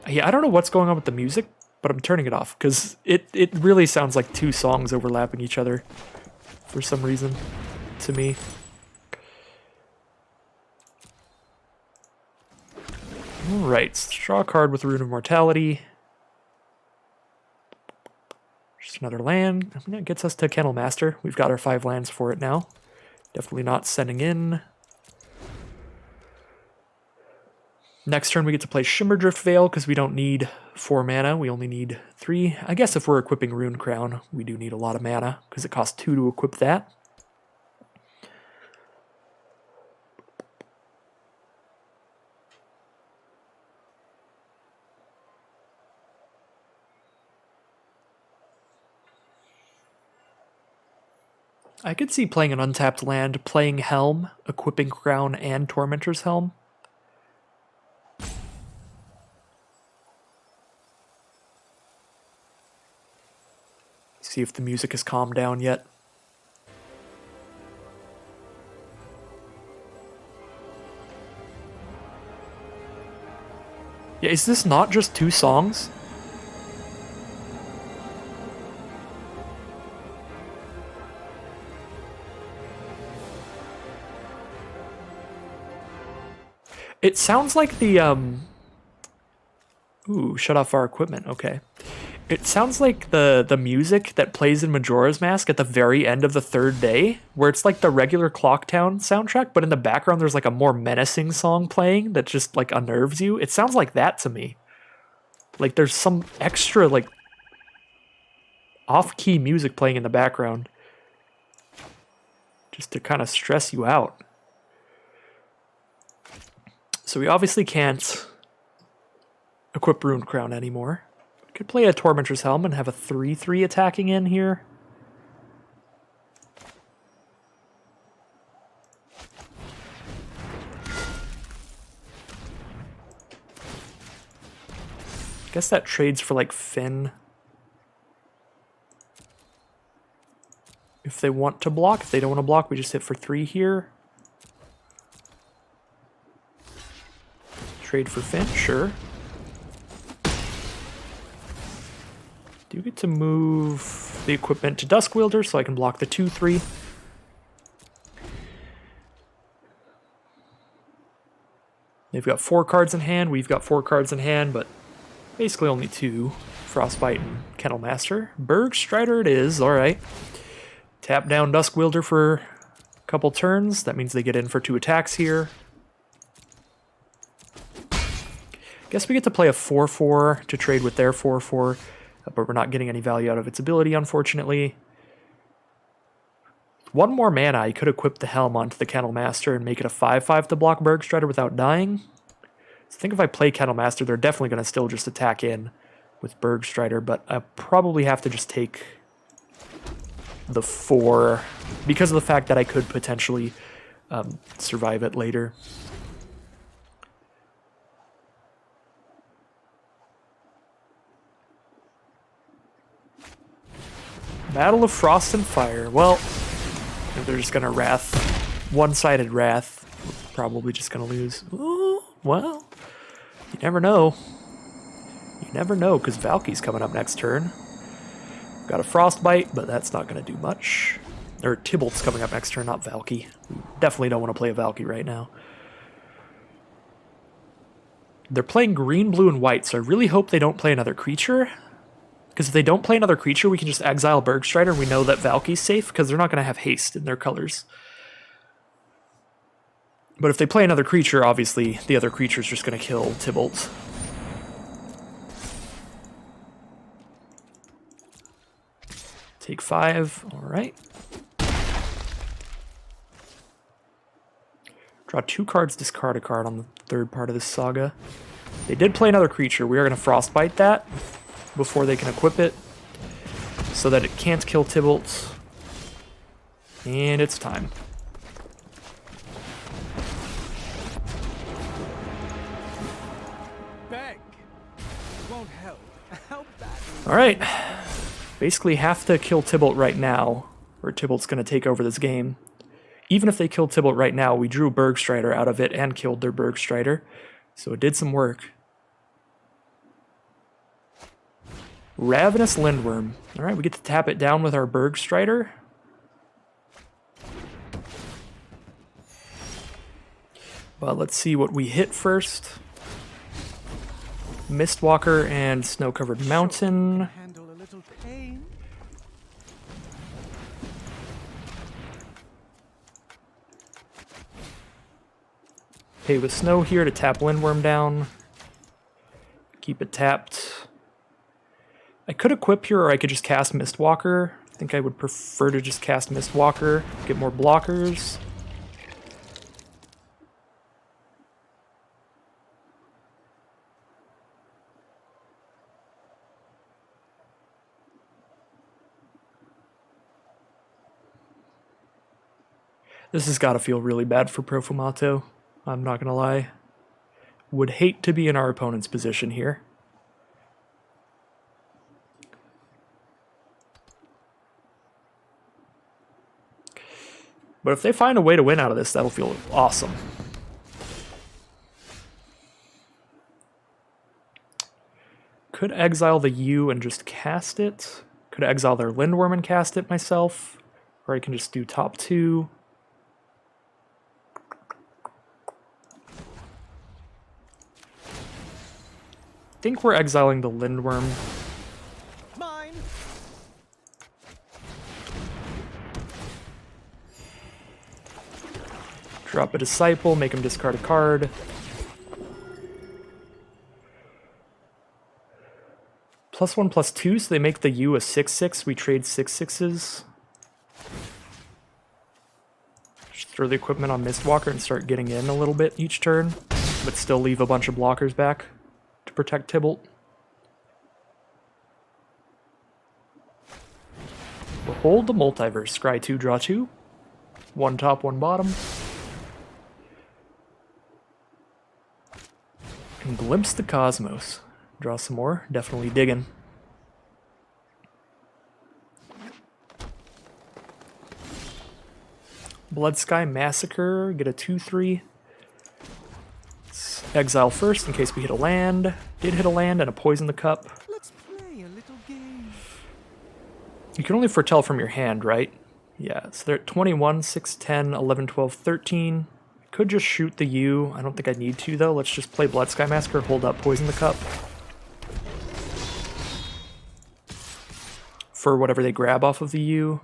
Yeah, I don't know what's going on with the music, but I'm turning it off because it really sounds like 2 songs overlapping each other for some reason to me. Alright, draw a card with Rune of Mortality. Just another land. That gets us to Kennel Master. We've got our 5 lands for it now. Definitely not sending in. Next turn we get to play Shimmerdrift Veil because we don't need 4 mana, we only need 3. I guess if we're equipping Rune Crown, we do need a lot of mana because it costs 2 to equip that. I could see playing an untapped land, playing Helm, equipping Crown and Tormentor's Helm. See if the music has calmed down yet. Yeah, is this not just 2 songs? It sounds like the, Ooh, shut off our equipment, okay. It sounds like the music that plays in Majora's Mask at the very end of the third day, where it's like the regular Clocktown soundtrack, but in the background there's like a more menacing song playing that just like unnerves you. It sounds like that to me. Like there's some extra like off-key music playing in the background just to kind of stress you out. So we obviously can't equip Ruined Crown anymore. We could play a Tormentor's Helm and have a 3/3 attacking in here. Guess that trades for like Finn. If they want to block, if they don't want to block, we just hit for 3 here. Trade for Finn, sure. Do get to move the equipment to Duskwielder so I can block the 2/3. They've got 4 cards in hand, we've got 4 cards in hand, but basically only 2. Frostbite and Kennelmaster. Bergstrider it is, alright. Tap down Duskwielder for a couple turns. That means they get in for 2 attacks here. Guess we get to play a 4/4 to trade with their 4/4, but we're not getting any value out of its ability, unfortunately. 1 more mana, I could equip the Helm onto the Kennelmaster and make it a 5/5 to block Bergstrider without dying. So I think if I play Kennelmaster, they're definitely going to still just attack in with Bergstrider, but I probably have to just take the 4 because of the fact that I could potentially survive it later. Battle of Frost and Fire. Well, they're just gonna Wrath. One-sided Wrath. We're probably just gonna lose. Ooh, well, you never know. You never know, because Valky's coming up next turn. Got a Frostbite, but that's not going to do much. Or Tybalt's coming up next turn, not Valky. Definitely don't want to play a Valky right now. They're playing green, blue, and white, so I really hope they don't play another creature. Because if they don't play another creature, we can just exile Bergstrider, and we know that Valky's safe, because they're not going to have haste in their colors. But if they play another creature, obviously, the other creature's just going to kill Tybalt. Take 5, alright. Draw 2 cards, discard a card on the 3rd part of this saga. They did play another creature. We are going to Frostbite that before they can equip it, so that it can't kill Tybalt. And it's time.
Beg. Won't help. Help that.
Alright. Basically have to kill Tybalt right now, or Tybalt's going to take over this game. Even if they kill Tybalt right now, we drew Bergstrider out of it and killed their Bergstrider, so it did some work. Ravenous Lindworm. Alright, we get to tap it down with our Bergstrider. Well, let's see what we hit first. Mistwalker and Snow-Covered Mountain.
Handle a little pain.
Pay with Snow here to tap Lindworm down. Keep it tapped. I could equip here, or I could just cast Mistwalker. I think I would prefer to just cast Mistwalker, get more blockers. This has got to feel really bad for Profumato. I'm not going to lie. Would hate to be in our opponent's position here. But if they find a way to win out of this, that'll feel awesome. Could exile the U and just cast it. Could exile their Lindworm and cast it myself. Or I can just do top 2. think we're exiling the Lindworm.
Mine.
Drop a Disciple, make him discard a card. +1/+2, so they make the U a 6/6. We trade 6/6s. Just throw the equipment on Mistwalker and start getting in a little bit each turn, but still leave a bunch of blockers back to protect Tybalt. We'll hold the Multiverse. Scry 2, draw 2. One top, one bottom. And Glimpse the Cosmos. Draw some more. Definitely digging. Bloodsky Massacre. Get a 2/3. Let's exile first in case we hit a land. Did hit a land and a Poison the Cup.
Let's play a little game.
You can only foretell from your hand, right? Yeah, so they're at 21, 6, 10, 11, 12, 13. Could just shoot the U. I don't think I need to, though. Let's just play Bloodsky Massacre, hold up, Poison the Cup. For whatever they grab off of the U.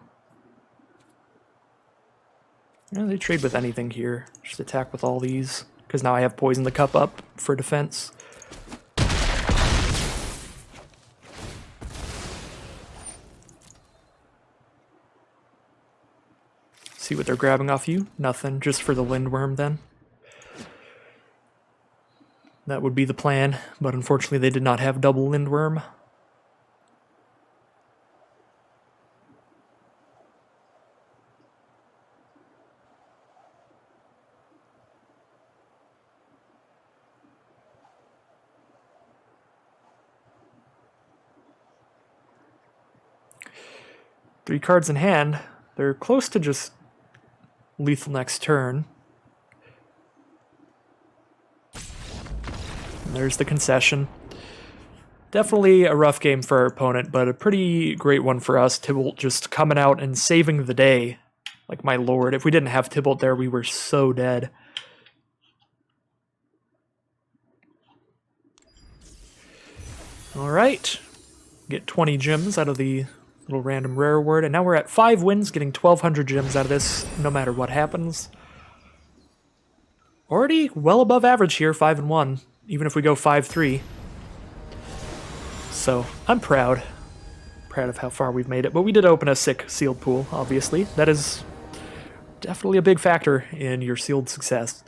Yeah, they trade with anything here. Just attack with all these. Because now I have Poison the Cup up for defense. See what they're grabbing off you? Nothing, just for the Lindworm then. That would be the plan, but unfortunately they did not have double Lindworm. Three cards in hand. They're close to just lethal next turn. And there's the concession. Definitely a rough game for our opponent, but a pretty great one for us. Tybalt just coming out and saving the day. Like, my lord, if we didn't have Tybalt there, we were so dead. Alright. Get 20 gems out of the little random rare word, and now we're at 5 wins, getting 1,200 gems out of this, no matter what happens. Already well above average here, 5-1, even if we go 5-3. So, I'm proud. Proud of how far we've made it, but we did open a sick sealed pool, obviously. That is definitely a big factor in your sealed success.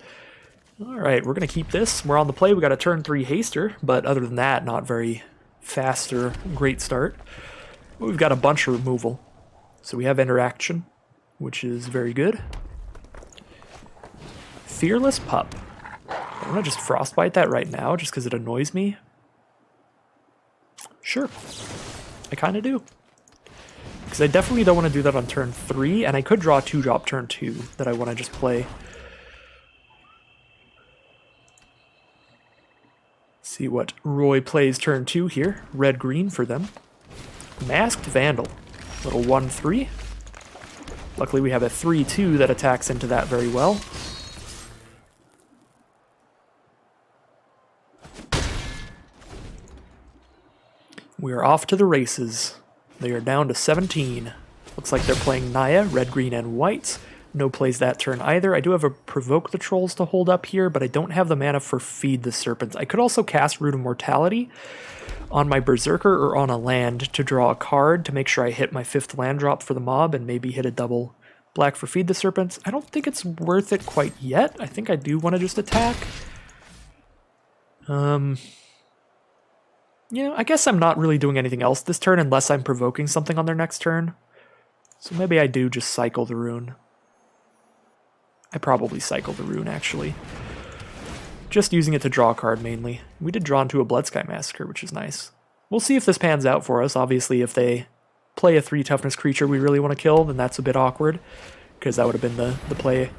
Alright, we're going to keep this. We're on the play. We got a turn 3 haster, but other than that, not very fast or great start. We've got a bunch of removal. So we have interaction, which is very good. Fearless Pup. I want to just Frostbite that right now just because it annoys me. Sure. I kind of do. Because I definitely don't want to do that on turn 3, and I could draw a 2-drop turn 2 that I want to just play. See what Roy plays turn 2 here. Red-green for them. Masked Vandal. Little 1/3. Luckily we have a 3/2 that attacks into that very well. We are off to the races. They are down to 17. Looks like they're playing Naya, red, green, and white. No plays that turn either. I do have a Provoke the Trolls to hold up here, but I don't have the mana for Feed the Serpents. I could also cast Root of Mortality on my Berserker or on a land to draw a card to make sure I hit my 5th land drop for the mob and maybe hit a double black for Feed the Serpents. I don't think it's worth it quite yet. I think I do want to just attack. You know, I guess I'm not really doing anything else this turn unless I'm provoking something on their next turn. So maybe I do just cycle the rune. I probably cycle the rune, actually. Just using it to draw a card, mainly. We did draw into a Bloodsky Massacre, which is nice. We'll see if this pans out for us. Obviously, if they play a 3 toughness creature we really want to kill, then that's a bit awkward, because that would have been the play.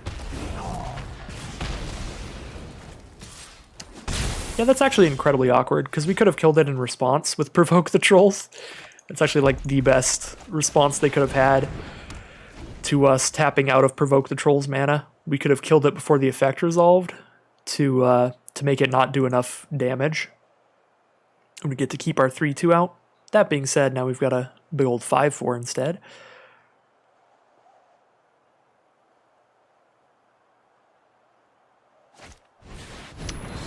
Yeah, that's actually incredibly awkward, because we could have killed it in response with Provoke the Trolls. It's actually like the best response they could have had to us tapping out of Provoke the Trolls mana. We could have killed it before the effect resolved to make it not do enough damage. And we get to keep our 3-2 out. That being said, now we've got a big old 5-4 instead.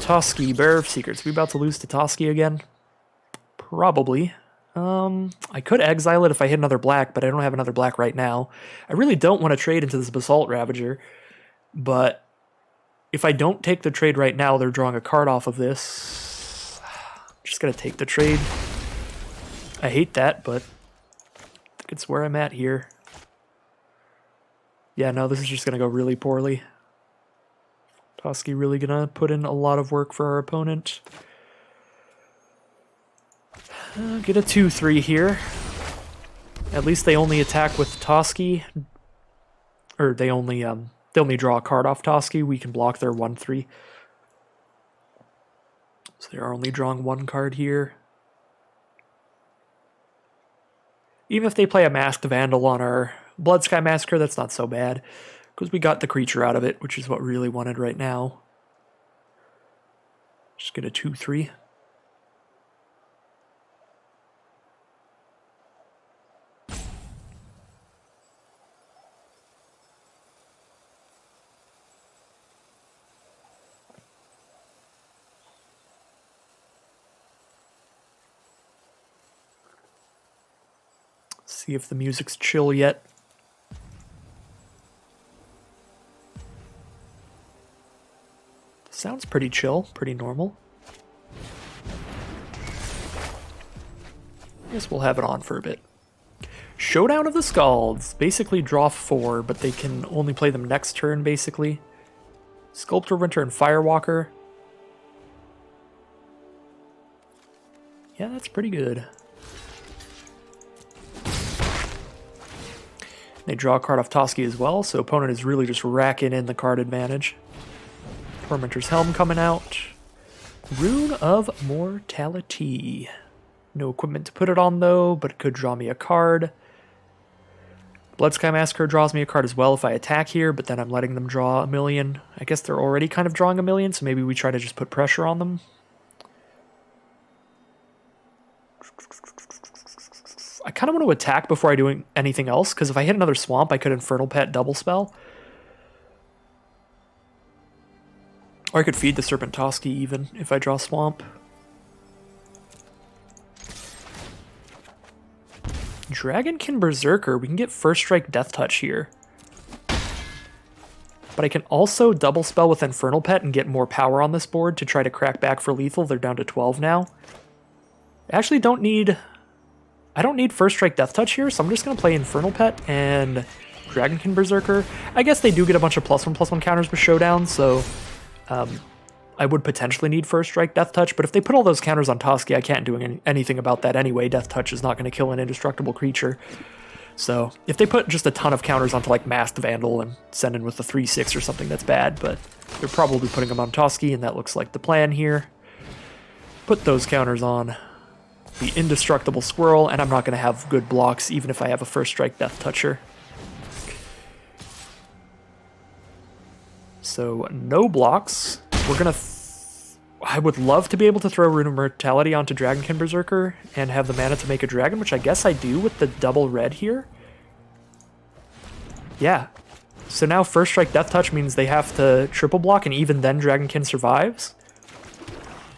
Toski, Bear of Secrets. We about to lose to Toski again? Probably. I could exile it if I hit another black, but I don't have another black right now. I really don't want to trade into this Basalt Ravager, but if I don't take the trade right now, they're drawing a card off of this. I'm just going to take the trade. I hate that, but I think it's where I'm at here. Yeah, no, this is just going to go really poorly. Toski really going to put in a lot of work for our opponent. Get a 2-3 here. At least they only attack with Toski. Or they only draw a card off Toski. We can block their 1-3. So they are only drawing one card here. Even if they play a Masked Vandal on our Bloodsky Massacre, that's not so bad. Because we got the creature out of it, which is what we really wanted right now. Just get a 2-3. See if the music's chill yet. Sounds pretty chill, pretty normal. Guess we'll have it on for a bit. Showdown of the Scalds. Basically draw 4, but they can only play them next turn, basically. Sculptor Winter and Firewalker. Yeah, that's pretty good. They draw a card off Toski as well, so opponent is really just racking in the card advantage. Tormentor's Helm coming out. Rune of Mortality. No equipment to put it on though, but it could draw me a card. Bloodsky Massacre draws me a card as well if I attack here, but then I'm letting them draw a million. I guess they're already kind of drawing a million, so maybe we try to just put pressure on them. I kind of want to attack before I do anything else, because if I hit another swamp, I could Infernal Pet double spell. Or I could feed the Serpent Toski even if I draw swamp. Dragonkin Berserker, we can get First Strike Death Touch here. But I can also double spell with Infernal Pet and get more power on this board to try to crack back for lethal. They're down to 12 now. I actually don't need... I don't need First Strike Death Touch here, so I'm just going to play Infernal Pet and Dragonkin Berserker. I guess they do get a bunch of +1/+1 counters with Showdown, so I would potentially need First Strike Death Touch, but if they put all those counters on Toski, I can't do anything about that anyway. Death Touch is not going to kill an indestructible creature. So if they put just a ton of counters onto like Masked Vandal and send in with the 3/6 or something, that's bad, but they're probably putting them on Toski, and that looks like the plan here. Put those counters on the Indestructible Squirrel, and I'm not going to have good blocks even if I have a First Strike Death Toucher. So no blocks. We're going to... I would love to be able to throw Rune of Mortality onto Dragonkin Berserker and have the mana to make a dragon, which I guess I do with the double red here. Yeah. So now First Strike Death Touch means they have to triple block, and even then Dragonkin survives.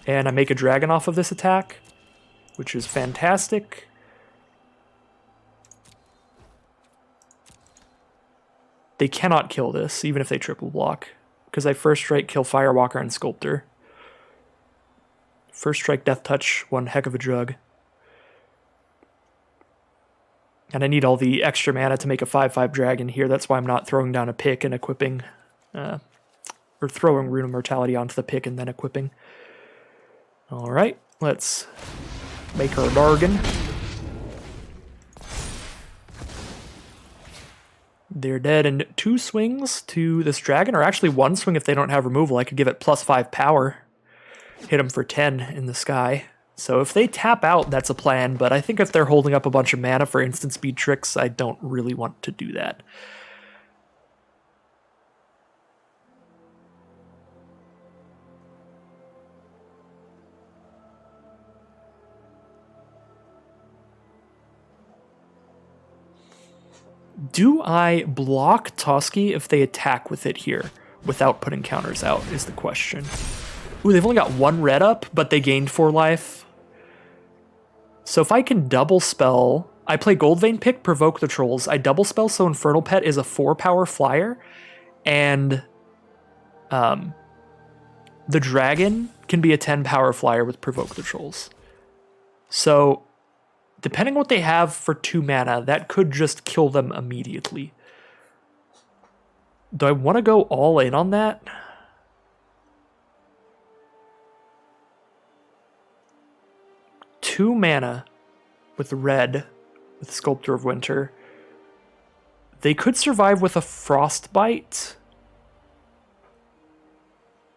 And I make a dragon off of this attack, which is fantastic. They cannot kill this, even if they triple block, because I First Strike, kill Firewalker and Sculptor. First Strike Death Touch, one heck of a drug. And I need all the extra mana to make a 5/5 dragon here. That's why I'm not throwing down a pick and equipping, or throwing Rune of Mortality onto the pick and then equipping. Alright, let's make her a bargain. They're dead, and 2 swings to this dragon, or actually 1 swing if they don't have removal. I could give it +5 power. Hit them for 10 in the sky. So if they tap out, that's a plan, but I think if they're holding up a bunch of mana for instant speed tricks, I don't really want to do that. Do I block Tusky if they attack with it here without putting counters out is the question. Ooh, they've only got 1 red up, but they gained 4 life. So if I can double spell, I play Goldvein Pick, Provoke the Trolls. I double spell, so Infernal Pet is a 4-power flyer, and the dragon can be a 10-power flyer with Provoke the Trolls. So depending on what they have for 2 mana, that could just kill them immediately. Do I want to go all in on that? Two mana with red, with Sculptor of Winter. They could survive with a Frostbite,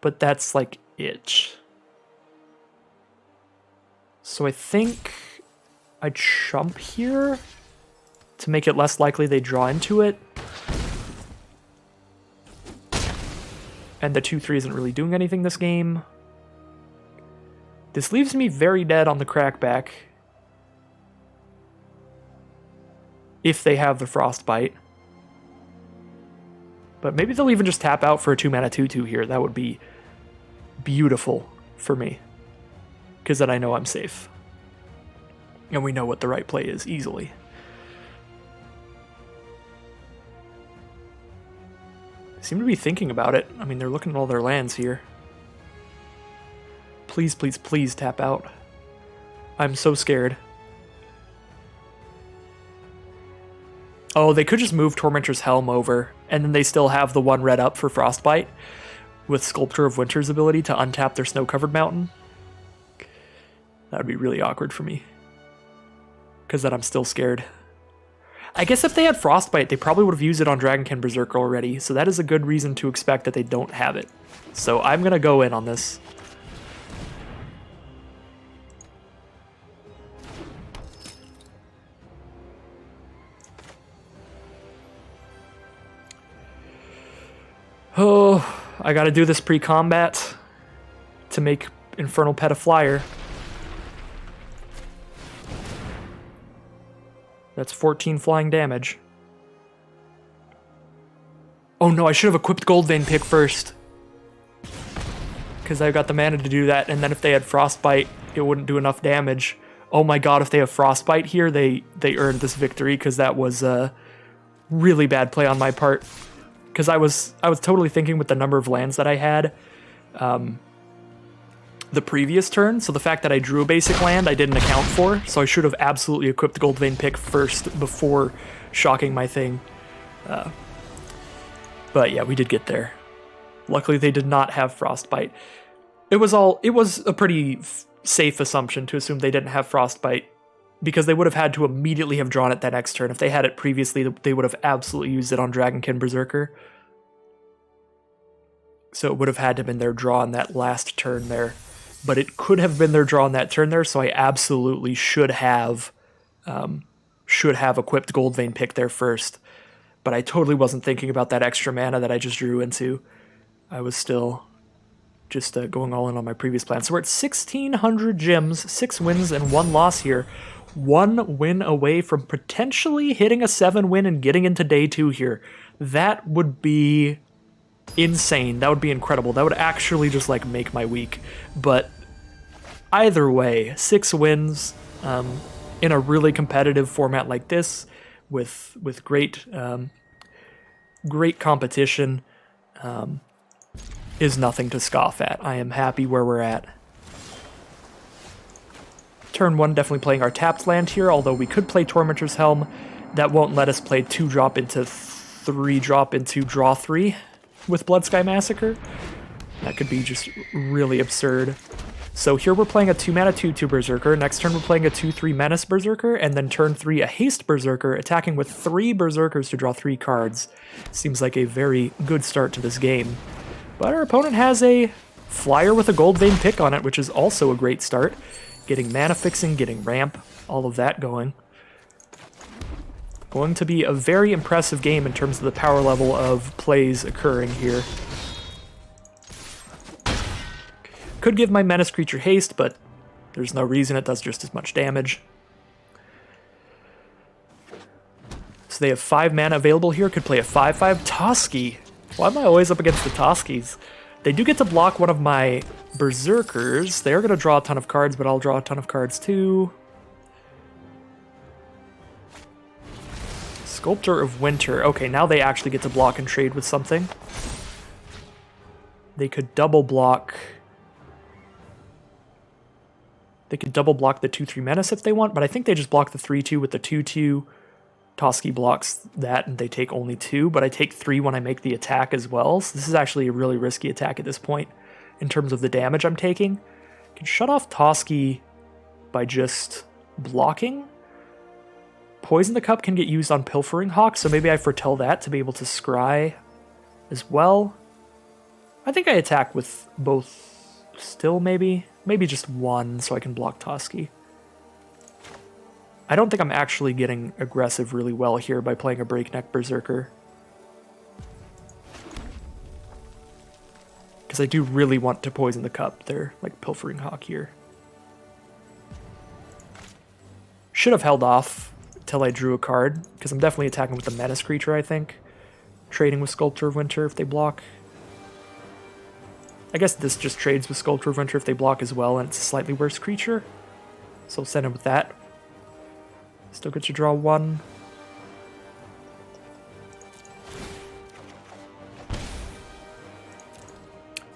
but that's like it. So I think I chump here to make it less likely they draw into it. And the 2/3 isn't really doing anything this game. This leaves me very dead on the crackback. If they have the Frostbite. But maybe they'll even just tap out for a 2-mana 2/2 here. That would be beautiful for me. Because then I know I'm safe. And we know what the right play is easily. They seem to be thinking about it. I mean, they're looking at all their lands here. Please, please, please tap out. I'm so scared. Oh, they could just move Tormentor's Helm over, and then they still have the 1 red up for Frostbite with Sculptor of Winter's ability to untap their snow-covered mountain. That would be really awkward for me. Because then I'm still scared. I guess if they had Frostbite, they probably would have used it on Dragonkin Berserker already, so that is a good reason to expect that they don't have it. So I'm going to go in on this. Oh, I gotta do this pre-combat to make Infernal Pet a flyer. That's 14 flying damage. Oh no, I should have equipped Goldvein Pick first. Because I got the mana to do that, and then if they had Frostbite, it wouldn't do enough damage. Oh my god, if they have Frostbite here, they earned this victory, because that was a really bad play on my part. Because I was totally thinking with the number of lands that I had the previous turn, so the fact that I drew a basic land I didn't account for, so I should have absolutely equipped Goldvein Pick first before shocking my thing. But yeah, we did get there. Luckily they did not have Frostbite. It was a pretty safe assumption to assume they didn't have Frostbite, because they would have had to immediately have drawn it that next turn. If they had it previously, they would have absolutely used it on Dragonkin Berserker. So it would have had to have been their draw on that last turn there. But it could have been their draw on that turn there, so I absolutely should have equipped Goldvein Pick there first. But I totally wasn't thinking about that extra mana that I just drew into. I was still just going all in on my previous plan. So we're at 1,600 gems, 6 wins and 1 loss here. 1 win away from potentially hitting a 7 win and getting into day 2 here. That would be insane. That would be incredible. That would actually just like make my week. But either way, 6 wins in a really competitive format like this with great great competition is nothing to scoff at. I am happy where we're at. Turn 1, definitely playing our tapped land here, although we could play Tormentor's Helm. That won't let us play 2-drop into 3-drop into draw 3 with Bloodsky Massacre. That could be just really absurd. So here we're playing a 2-mana 2/2 Berserker. Next turn we're playing a 2/3 Menace Berserker, and then turn 3 a Haste Berserker, attacking with 3 Berserkers to draw 3 cards. Seems like a very good start to this game. But our opponent has a flyer with a Goldvein Pick on it, which is also a great start. Getting mana fixing, getting ramp, all of that going. Going to be a very impressive game in terms of the power level of plays occurring here. Could give my Menace creature haste, but there's no reason. It does just as much damage. So they have 5 mana available here. Could play a 5/5 Toski. Why am I always up against the Toskis? They do get to block one of my Berserkers. They're going to draw a ton of cards, but I'll draw a ton of cards too. Sculptor of Winter. Okay, now they actually get to block and trade with something. They could double block. They could double block the 2/3 Menace if they want, but I think they just block the 3/2 with the 2/2. Toski blocks that and they take only 2, but I take 3 when I make the attack as well. So this is actually a really risky attack at this point in terms of the damage I'm taking. I can shut off Toski by just blocking. Poison the Cup can get used on Pilfering Hawk, so maybe I foretell that to be able to scry as well. I think I attack with both still, maybe. Maybe just one so I can block Toski. I don't think I'm actually getting aggressive really well here by playing a Breakneck Berserker. Because I do really want to poison the Cup. They're like Pilfering Hawk here. Should have held off till I drew a card, because I'm definitely attacking with the Menace creature, I think. Trading with Sculptor of Winter if they block. I guess this just trades with Sculptor of Winter if they block as well, and it's a slightly worse creature. So I'll send him with that. Still get to draw 1.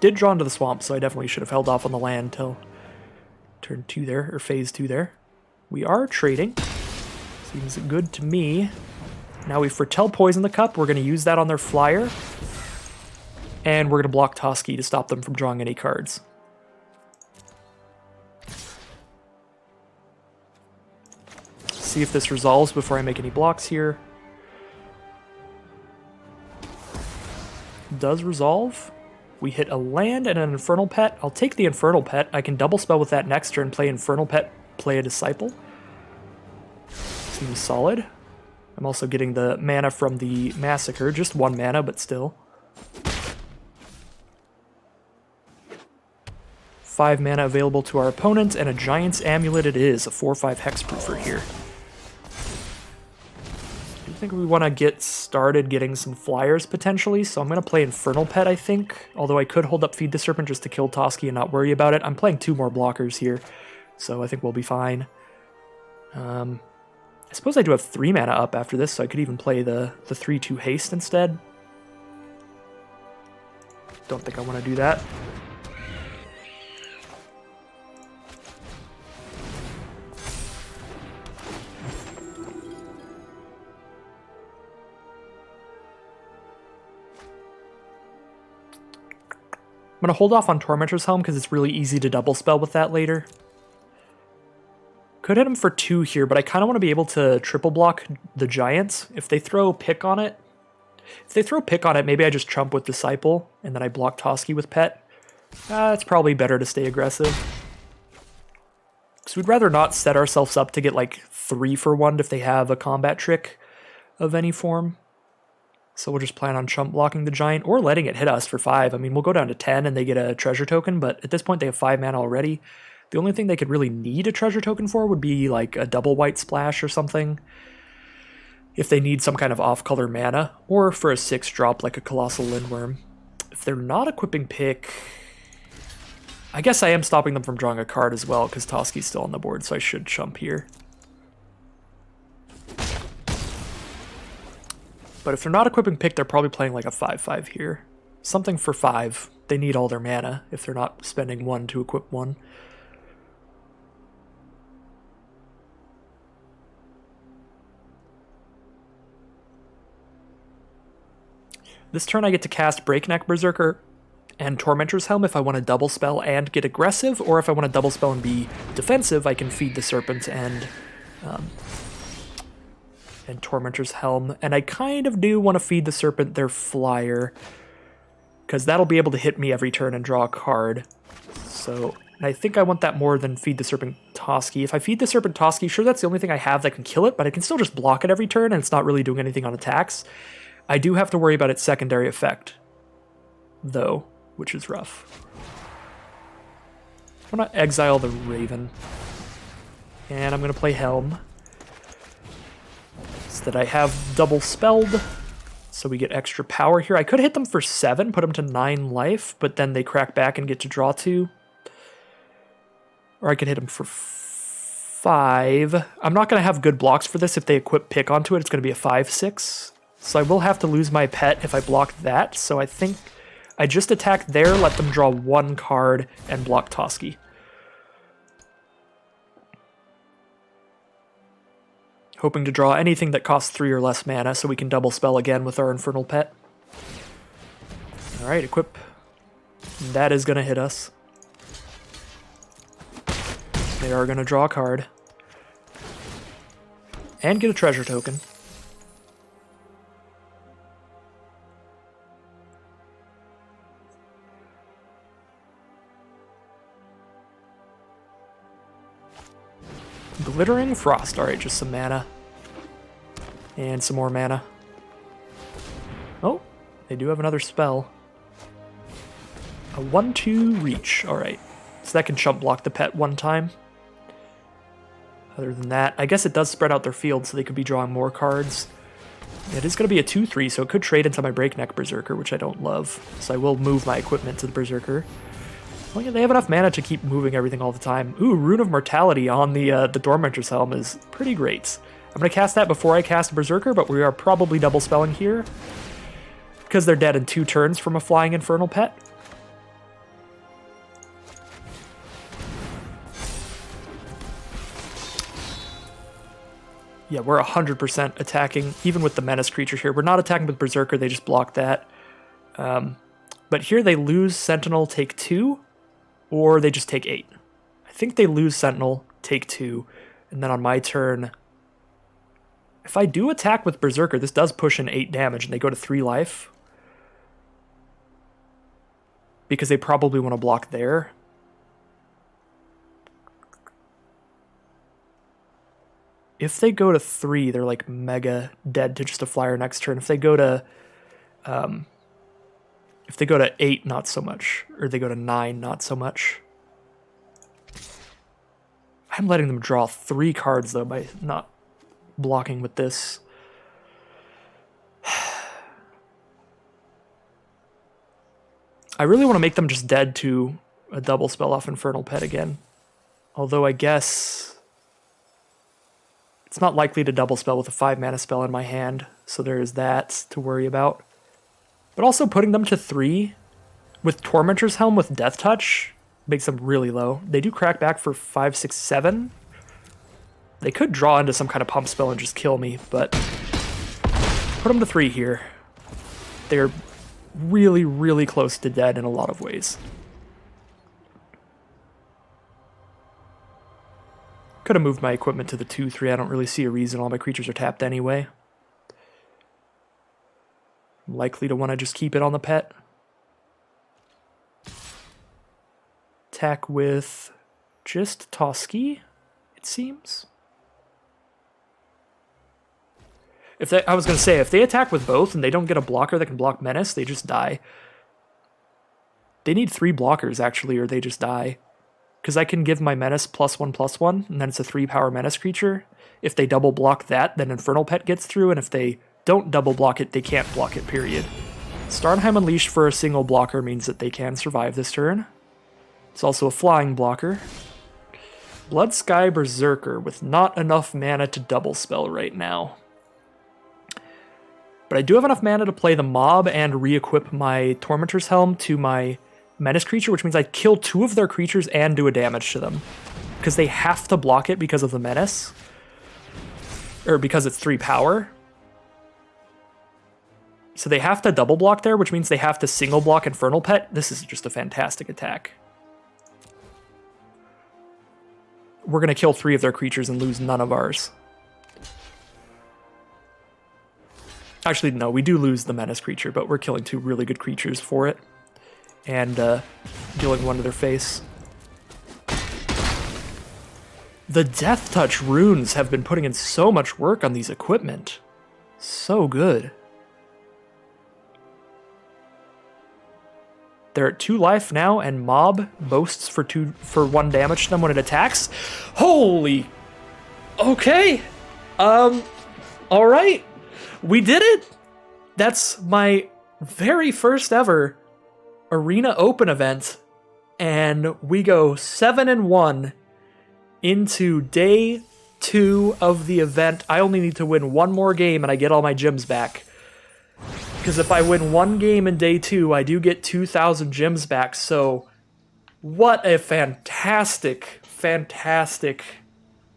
Did draw into the swamp, so I definitely should have held off on the land till turn 2 there, or phase 2 there. We are trading. Seems good to me. Now we foretell Poison the Cup. We're going to use that on their flyer. And we're going to block Toski to stop them from drawing any cards. See if this resolves before I make any blocks here. Does resolve. We hit a land and an Infernal Pet. I'll take the Infernal Pet. I can double spell with that next turn, play Infernal Pet, play a Disciple. Seems solid. I'm also getting the mana from the Massacre. Just 1 mana, but still. 5 mana available to our opponent, and a Giant's Amulet it is. A 4/5 Hexproofer here. I think we want to get started getting some flyers potentially, so I'm going to play Infernal Pet, I think. Although I could hold up Feed the Serpent just to kill Toski and not worry about it. I'm playing 2 more blockers here, so I think we'll be fine. I suppose I do have 3 mana up after this, so I could even play the 3/2 Haste instead. Don't think I want to do that. I'm going to hold off on Tormentor's Helm because it's really easy to double spell with that later. Could hit him for 2 here, but I kind of want to be able to triple block the Giants. If they throw Pick on it, maybe I just trump with Disciple, and then I block Toski with Pet. It's probably better to stay aggressive. Because we'd rather not set ourselves up to get like 3 for 1 if they have a combat trick of any form. So we'll just plan on chump blocking the Giant, or letting it hit us for 5. I mean, we'll go down to 10 and they get a treasure token, but at this point they have 5 mana already. The only thing they could really need a treasure token for would be like a double white splash or something. If they need some kind of off-color mana, or for a 6-drop like a Colossal Lindworm. If they're not equipping Pick, I guess I am stopping them from drawing a card as well, because Toski's still on the board, so I should chump here. But if they're not equipping Pick, they're probably playing like a 5/5 here. Something for 5. They need all their mana if they're not spending 1 to equip 1. This turn I get to cast Breakneck Berserker and Tormentor's Helm if I want to double spell and get aggressive, or if I want to double spell and be defensive, I can Feed the Serpent and Tormentor's Helm. And I kind of do want to Feed the Serpent their flyer, because that'll be able to hit me every turn and draw a card. So I think I want that more than Feed the Serpent Toski. If I Feed the Serpent Toski, sure, that's the only thing I have that can kill it, but I can still just block it every turn, and it's not really doing anything on attacks. I do have to worry about its secondary effect, though, which is rough. I'm going to exile the Raven, and I'm going to play Helm. that I have double spelled, so we get extra power here. I could hit them for 7, put them to 9 life, but then they crack back and get to draw 2. Or I could hit them for 5. I'm not going to have good blocks for this. If they equip Pick onto it, it's going to be a 5/6. So I will have to lose my pet if I block that. So I think I just attack there, let them draw 1 card, and block Toski. Hoping to draw anything that costs 3 or less mana so we can double spell again with our Infernal Pet. Alright, equip. That is going to hit us. They are going to draw a card. And get a treasure token. Glittering Frost. Alright, just some mana. And some more mana. Oh, they do have another spell. A 1/2 reach. Alright. So that can chump block the pet 1 time. Other than that, I guess it does spread out their field so they could be drawing more cards. It is going to be a 2/3, so it could trade into my Breakneck Berserker, which I don't love. So I will move my equipment to the Berserker. Well, yeah, they have enough mana to keep moving everything all the time. Ooh, Rune of Mortality on the Tormentor's Helm is pretty great. I'm going to cast that before I cast Berserker, but we are probably double spelling here. Because they're dead in 2 turns from a flying Infernal Pet. Yeah, we're 100% attacking, even with the Menace creature here. We're not attacking with Berserker, they just block that. But here they lose Sentinel, take 2, or they just take 8. I think they lose Sentinel, take 2, and then on my turn, if I do attack with Berserker, this does push in 8 damage, and they go to 3 life. Because they probably want to block there. If they go to 3, they're like mega dead to just a flyer next turn. If they go to 8, not so much. Or they go to 9, not so much. I'm letting them draw 3 cards, though, by not blocking with this. I really want to make them just dead to a double spell off Infernal Pet again. Although I guess it's not likely to double spell with a 5 mana spell in my hand, so there is that to worry about. But also putting them to 3 with Tormentor's Helm with Death Touch makes them really low. They do crack back for 5, 6, 7. They could draw into some kind of pump spell and just kill me, but put them to 3 here. They're really, really close to dead in a lot of ways. Could have moved my equipment to the 2/3. I don't really see a reason. All my creatures are tapped anyway. I'm likely to want to just keep it on the pet. Attack with just Toski, it seems. I was going to say, if they attack with both and they don't get a blocker that can block Menace, they just die. They need 3 blockers, actually, or they just die. Because I can give my Menace +1/+1, and then it's a 3-power Menace creature. If they double block that, then Infernal Pet gets through, and if they don't double block it, they can't block it, period. Starnheim Unleashed for a single blocker means that they can survive this turn. It's also a flying blocker. Blood Sky Berserker with not enough mana to double spell right now. But I do have enough mana to play the mob and re-equip my Tormentor's Helm to my Menace creature, which means I kill 2 of their creatures and do a damage to them. Because they have to block it because of the Menace. Or because it's 3 power. So they have to double block there, which means they have to single block Infernal Pet. This is just a fantastic attack. We're going to kill 3 of their creatures and lose none of ours. Actually, no, we do lose the Menace creature, but we're killing 2 really good creatures for it. And dealing 1 to their face. The Death Touch runes have been putting in so much work on these equipment. So good. They're at 2 life now, and Mob boasts for 1 damage to them when it attacks. Holy... Okay! All right, we did it. That's my very first ever Arena Open event, and we go 7-1 into day 2 of the event. I only need to win one more game and I get all my gems back. Because if I win one game in day 2, I do get 2,000 gems back. So, what a fantastic, fantastic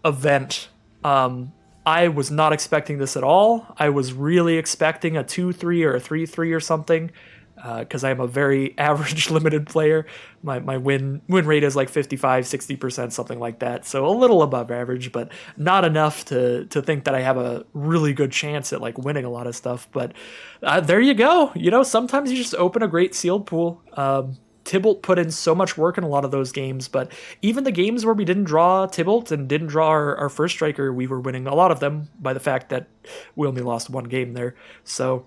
event. I was not expecting this at all. I was really expecting a 2-3 or a 3-3 or something. Because I'm a very average limited player. My win rate is like 55, 60%, something like that. So a little above average, but not enough to think that I have a really good chance at like winning a lot of stuff. But there you go. You know, sometimes you just open a great sealed pool. Tybalt put in so much work in a lot of those games, but even the games where we didn't draw Tybalt and didn't draw our first striker, we were winning a lot of them by the fact that we only lost one game there. So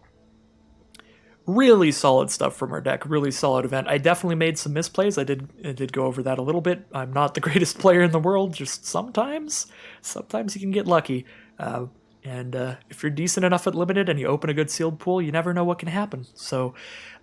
really solid stuff from our deck. Really solid event. I definitely made some misplays. I did go over that a little bit. I'm not the greatest player in the world. Just sometimes you can get lucky. And if you're decent enough at limited and you open a good sealed pool, you never know what can happen. So,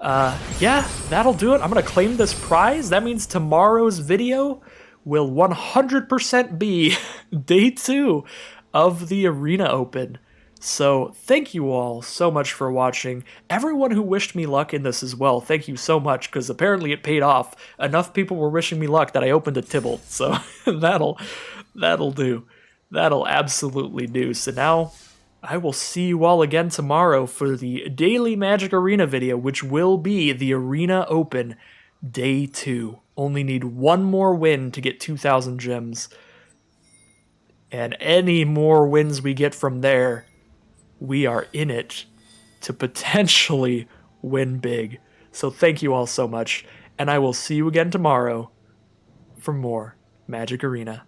yeah, that'll do it. I'm gonna claim this prize. That means tomorrow's video will 100% be day 2 of the Arena Open. So thank you all so much for watching. Everyone who wished me luck in this as well, thank you so much, because apparently it paid off. Enough people were wishing me luck that I opened a Tybalt, so that'll do. That'll absolutely do. So now I will see you all again tomorrow for the daily Magic Arena video, which will be the Arena Open Day 2. Only need one more win to get 2,000 gems. And any more wins we get from there, we are in it to potentially win big. So thank you all so much, and I will see you again tomorrow for more Magic Arena.